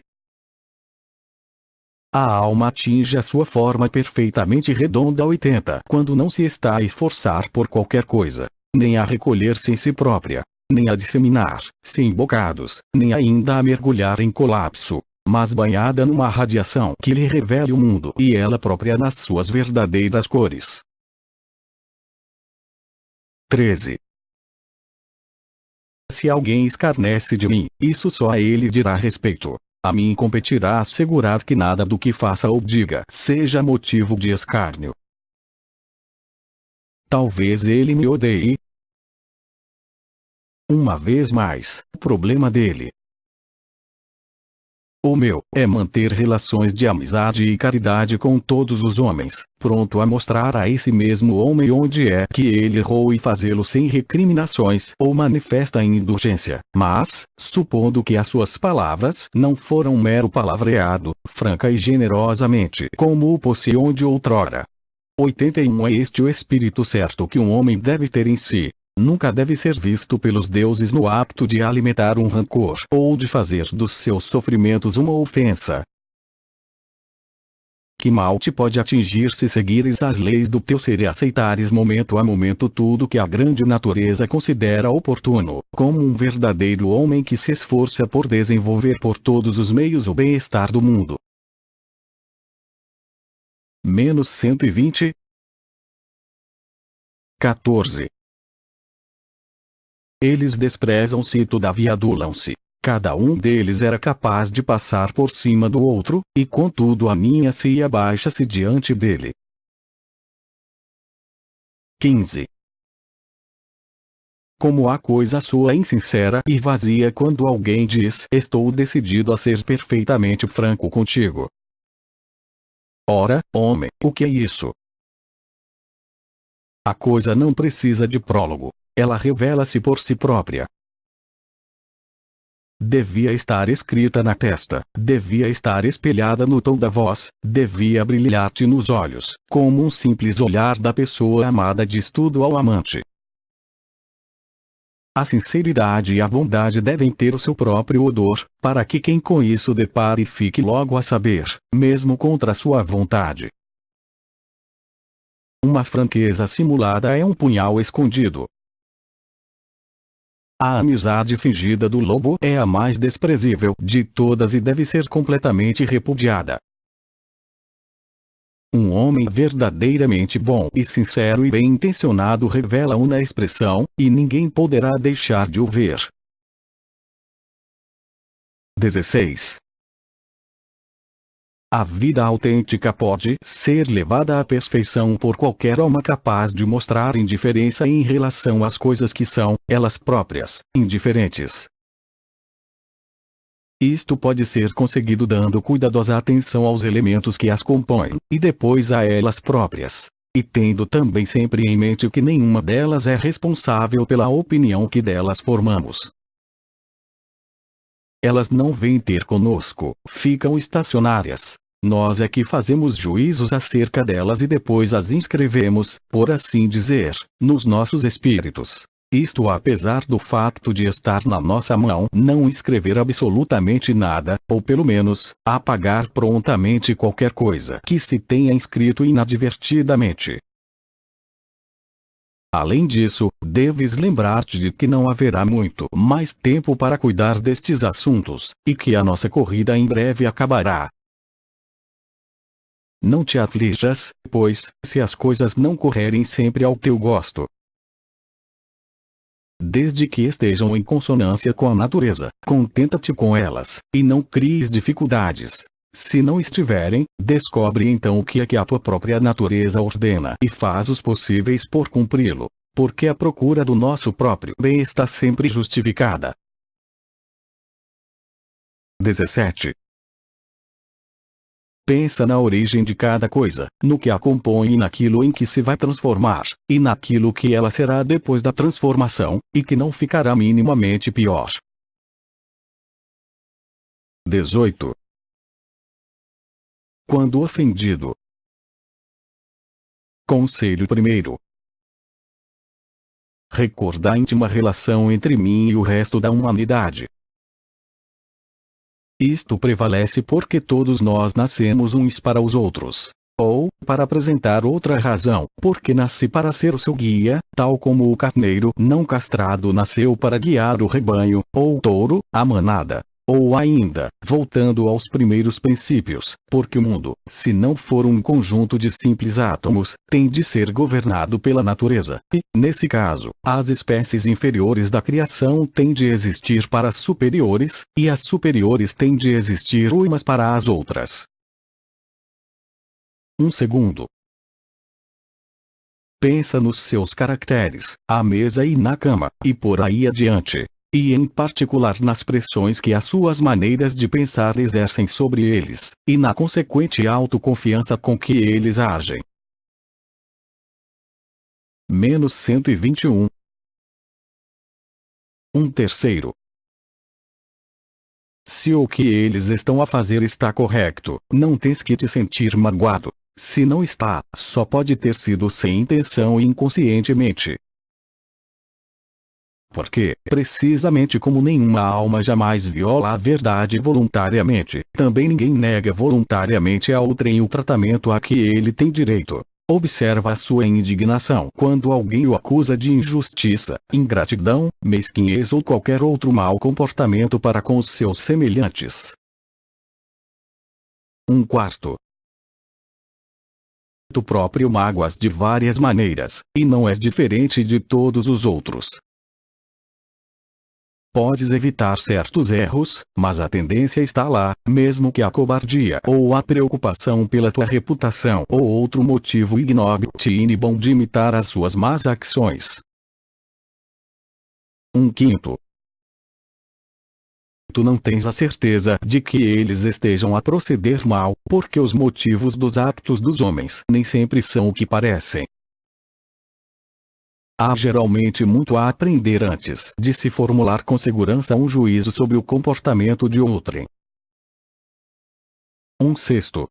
A alma atinge a sua forma perfeitamente redonda a 80 quando não se está a esforçar por qualquer coisa, nem a recolher-se em si própria, nem a disseminar-se em bocados, nem ainda a mergulhar em colapso, mas banhada numa radiação que lhe revele o mundo e ela própria nas suas verdadeiras cores. 13. Se alguém escarnece de mim, isso só a ele dirá respeito. A mim competirá assegurar que nada do que faça ou diga seja motivo de escárnio. Talvez ele me odeie. Uma vez mais, o problema dele. O meu é manter relações de amizade e caridade com todos os homens, pronto a mostrar a esse mesmo homem onde é que ele errou e fazê-lo sem recriminações ou manifesta indulgência, mas, supondo que as suas palavras não foram mero palavreado, franca e generosamente, como o possuíam de outrora. 81 É este o espírito certo que um homem deve ter em si. Nunca deve ser visto pelos deuses no apto de alimentar um rancor ou de fazer dos seus sofrimentos uma ofensa. Que mal te pode atingir se seguires as leis do teu ser e aceitares momento a momento tudo que a grande natureza considera oportuno, como um verdadeiro homem que se esforça por desenvolver por todos os meios o bem-estar do mundo. Menos 120. 14. Eles desprezam-se e todavia adulam-se. Cada um deles era capaz de passar por cima do outro, e contudo aninha-se e abaixa-se diante dele. 15. Como a coisa soa insincera e vazia quando alguém diz: estou decidido a ser perfeitamente franco contigo. Ora, homem, o que é isso? A coisa não precisa de prólogo. Ela revela-se por si própria. Devia estar escrita na testa, devia estar espelhada no tom da voz, devia brilhar-te nos olhos, como um simples olhar da pessoa amada diz tudo ao amante. A sinceridade e a bondade devem ter o seu próprio odor, para que quem com isso depare fique logo a saber, mesmo contra sua vontade. Uma franqueza simulada é um punhal escondido. A amizade fingida do lobo é a mais desprezível de todas e deve ser completamente repudiada. Um homem verdadeiramente bom e sincero e bem-intencionado revela-o na expressão, e ninguém poderá deixar de o ver. 16. A vida autêntica pode ser levada à perfeição por qualquer alma capaz de mostrar indiferença em relação às coisas que são, elas próprias, indiferentes. Isto pode ser conseguido dando cuidadosa atenção aos elementos que as compõem, e depois a elas próprias. E tendo também sempre em mente que nenhuma delas é responsável pela opinião que delas formamos. Elas não vêm ter conosco, ficam estacionárias. Nós é que fazemos juízos acerca delas e depois as inscrevemos, por assim dizer, nos nossos espíritos. Isto apesar do facto de estar na nossa mão não escrever absolutamente nada, ou pelo menos, apagar prontamente qualquer coisa que se tenha escrito inadvertidamente. Além disso, deves lembrar-te de que não haverá muito mais tempo para cuidar destes assuntos, e que a nossa corrida em breve acabará. Não te aflijas, pois, se as coisas não correrem sempre ao teu gosto. Desde que estejam em consonância com a natureza, contenta-te com elas, e não cries dificuldades. Se não estiverem, descobre então o que é que a tua própria natureza ordena e faz os possíveis por cumpri-lo, porque a procura do nosso próprio bem está sempre justificada. 17. Pensa na origem de cada coisa, no que a compõe e naquilo em que se vai transformar, e naquilo que ela será depois da transformação, e que não ficará minimamente pior. 18. Quando ofendido. Conselho primeiro. Recorda a íntima relação entre mim e o resto da humanidade. Isto prevalece porque todos nós nascemos uns para os outros. Ou, para apresentar outra razão, porque nasci para ser o seu guia, tal como o carneiro não castrado nasceu para guiar o rebanho, ou o touro, a manada. Ou ainda, voltando aos primeiros princípios, porque o mundo, se não for um conjunto de simples átomos, tem de ser governado pela natureza, e, nesse caso, as espécies inferiores da criação têm de existir para as superiores, e as superiores têm de existir umas para as outras. Um segundo. Pensa nos seus caracteres, à mesa e na cama, e por aí adiante. E em particular nas pressões que as suas maneiras de pensar exercem sobre eles, e na consequente autoconfiança com que eles agem. Menos 121. Um terceiro. Se o que eles estão a fazer está correto, não tens que te sentir magoado. Se não está, só pode ter sido sem intenção e inconscientemente. Porque, precisamente como nenhuma alma jamais viola a verdade voluntariamente, também ninguém nega voluntariamente a outrem o tratamento a que ele tem direito. Observa a sua indignação quando alguém o acusa de injustiça, ingratidão, mesquinhez ou qualquer outro mau comportamento para com os seus semelhantes. Um quarto. Tu próprio magoas de várias maneiras, e não és diferente de todos os outros. Podes evitar certos erros, mas a tendência está lá, mesmo que a cobardia ou a preocupação pela tua reputação ou outro motivo ignóbil te inibam de imitar as suas más ações. Um quinto. Tu não tens a certeza de que eles estejam a proceder mal, porque os motivos dos actos dos homens nem sempre são o que parecem. Há geralmente muito a aprender antes de se formular com segurança um juízo sobre o comportamento de outrem. Um sexto.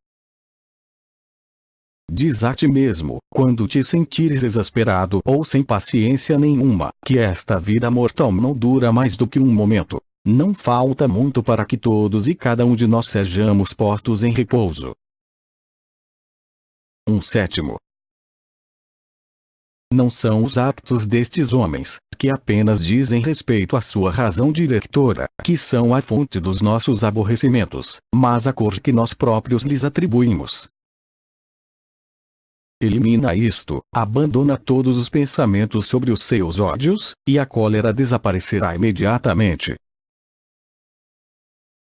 Diz a ti mesmo, quando te sentires exasperado ou sem paciência nenhuma, que esta vida mortal não dura mais do que um momento. Não falta muito para que todos e cada um de nós sejamos postos em repouso. Um sétimo. Não são os actos destes homens, que apenas dizem respeito à sua razão diretora, que são a fonte dos nossos aborrecimentos, mas a cor que nós próprios lhes atribuímos. Elimina isto, abandona todos os pensamentos sobre os seus ódios, e a cólera desaparecerá imediatamente.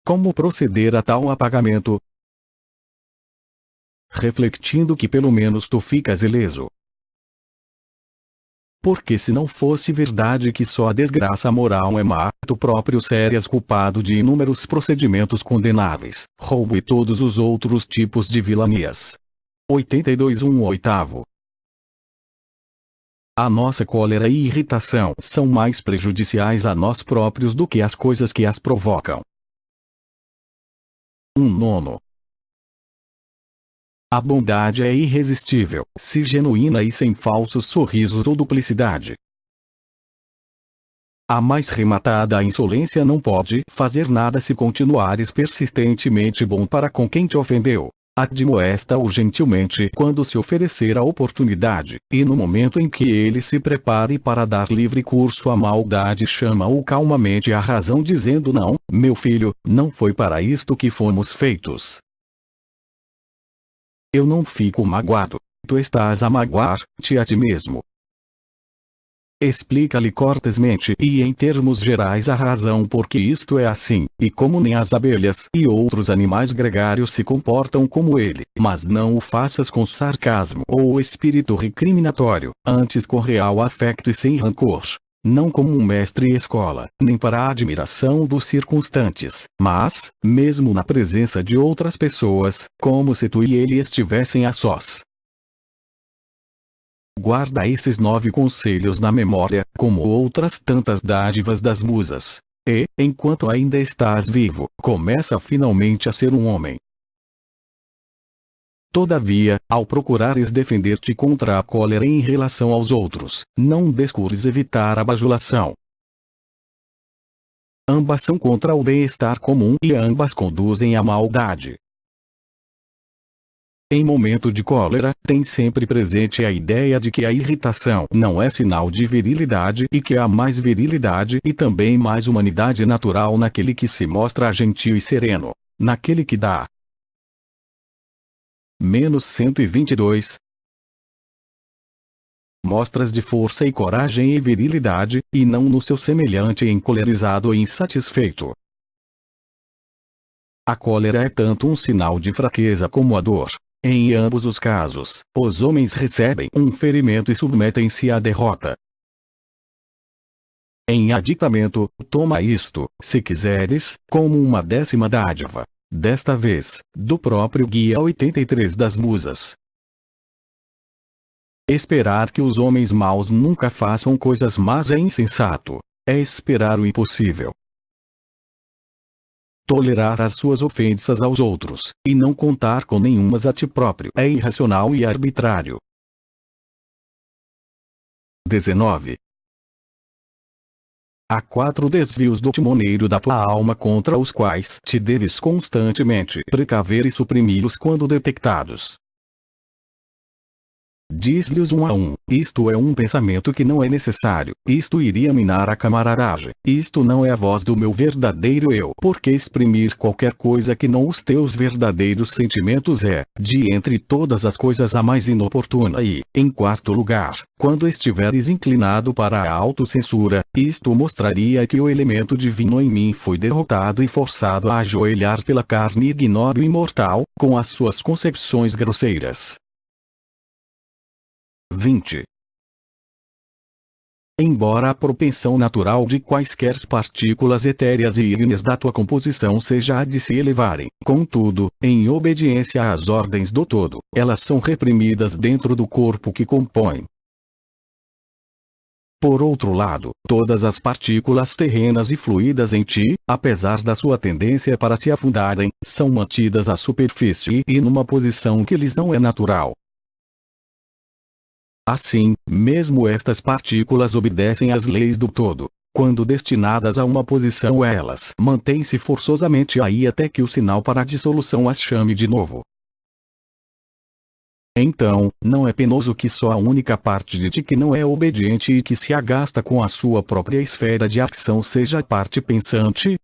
Como proceder a tal apagamento? Refletindo que pelo menos tu ficas ileso. Porque se não fosse verdade que só a desgraça moral é má, tu próprio serias culpado de inúmeros procedimentos condenáveis, roubo e todos os outros tipos de vilanias. 82 1/8. A nossa cólera e irritação são mais prejudiciais a nós próprios do que as coisas que as provocam. 1/9. A bondade é irresistível, se genuína e sem falsos sorrisos ou duplicidade. A mais rematada insolência não pode fazer nada se continuares persistentemente bom para com quem te ofendeu. Admoesta-o gentilmente quando se oferecer a oportunidade, e no momento em que ele se prepare para dar livre curso à maldade chama-o calmamente à razão dizendo: não, meu filho, não foi para isto que fomos feitos. Eu não fico magoado. Tu estás a magoar-te a ti mesmo. Explica-lhe cortesmente e em termos gerais a razão por que isto é assim, e como nem as abelhas e outros animais gregários se comportam como ele, mas não o faças com sarcasmo ou espírito recriminatório, antes com real afecto e sem rancor. Não como um mestre escola, nem para a admiração dos circunstantes, mas, mesmo na presença de outras pessoas, como se tu e ele estivessem a sós. Guarda esses 9 conselhos na memória, como outras tantas dádivas das musas. E, enquanto ainda estás vivo, começa finalmente a ser um homem. Todavia, ao procurares defender-te contra a cólera em relação aos outros, não descures evitar a bajulação. Ambas são contra o bem-estar comum e ambas conduzem à maldade. Em momento de cólera, tem sempre presente a ideia de que a irritação não é sinal de virilidade e que há mais virilidade e também mais humanidade natural naquele que se mostra gentil e sereno, naquele que dá. Menos 122. Mostras de força e coragem e virilidade, e não no seu semelhante encolerizado e insatisfeito. A cólera é tanto um sinal de fraqueza como a dor. Em ambos os casos, os homens recebem um ferimento e submetem-se à derrota. Em aditamento, toma isto, se quiseres, como uma 10ª dádiva. Desta vez, do próprio Guia 83 das Musas. Esperar que os homens maus nunca façam coisas más é insensato. É esperar o impossível. Tolerar as suas ofensas aos outros, e não contar com nenhumas a ti próprio, é irracional e arbitrário. 19. Há 4 desvios do timoneiro da tua alma contra os quais te deves constantemente precaver e suprimi-los quando detectados. Diz-lhes um a um: isto é um pensamento que não é necessário, isto iria minar a camaradagem, isto não é a voz do meu verdadeiro eu. Porque exprimir qualquer coisa que não os teus verdadeiros sentimentos é, de entre todas as coisas, a mais inoportuna e, em quarto lugar, quando estiveres inclinado para a autocensura, isto mostraria que o elemento divino em mim foi derrotado e forçado a ajoelhar pela carne ignóbil e mortal, com as suas concepções grosseiras. 20. Embora a propensão natural de quaisquer partículas etéreas e ígneas da tua composição seja a de se elevarem, contudo, em obediência às ordens do todo, elas são reprimidas dentro do corpo que compõem. Por outro lado, todas as partículas terrenas e fluídas em ti, apesar da sua tendência para se afundarem, são mantidas à superfície e numa posição que lhes não é natural. Assim, mesmo estas partículas obedecem às leis do todo. Quando destinadas a uma posição, elas mantêm-se forçosamente aí até que o sinal para a dissolução as chame de novo. Então, não é penoso que só a única parte de ti que não é obediente e que se agasta com a sua própria esfera de ação seja a parte pensante?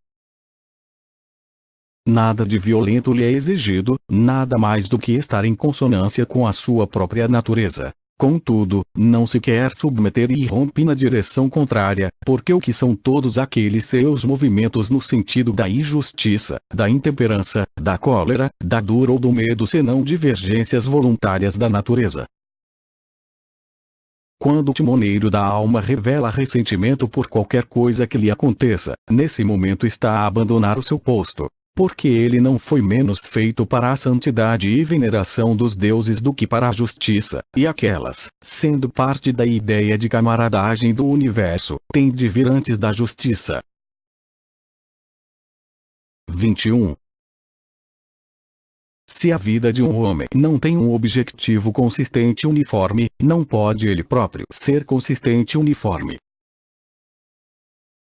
Nada de violento lhe é exigido, nada mais do que estar em consonância com a sua própria natureza. Contudo, não se quer submeter e rompe na direção contrária, porque o que são todos aqueles seus movimentos no sentido da injustiça, da intemperança, da cólera, da dor ou do medo senão divergências voluntárias da natureza? Quando o timoneiro da alma revela ressentimento por qualquer coisa que lhe aconteça, nesse momento está a abandonar o seu posto. Porque ele não foi menos feito para a santidade e veneração dos deuses do que para a justiça, e aquelas, sendo parte da ideia de camaradagem do universo, têm de vir antes da justiça. 21. Se a vida de um homem não tem um objetivo consistente e uniforme, não pode ele próprio ser consistente e uniforme.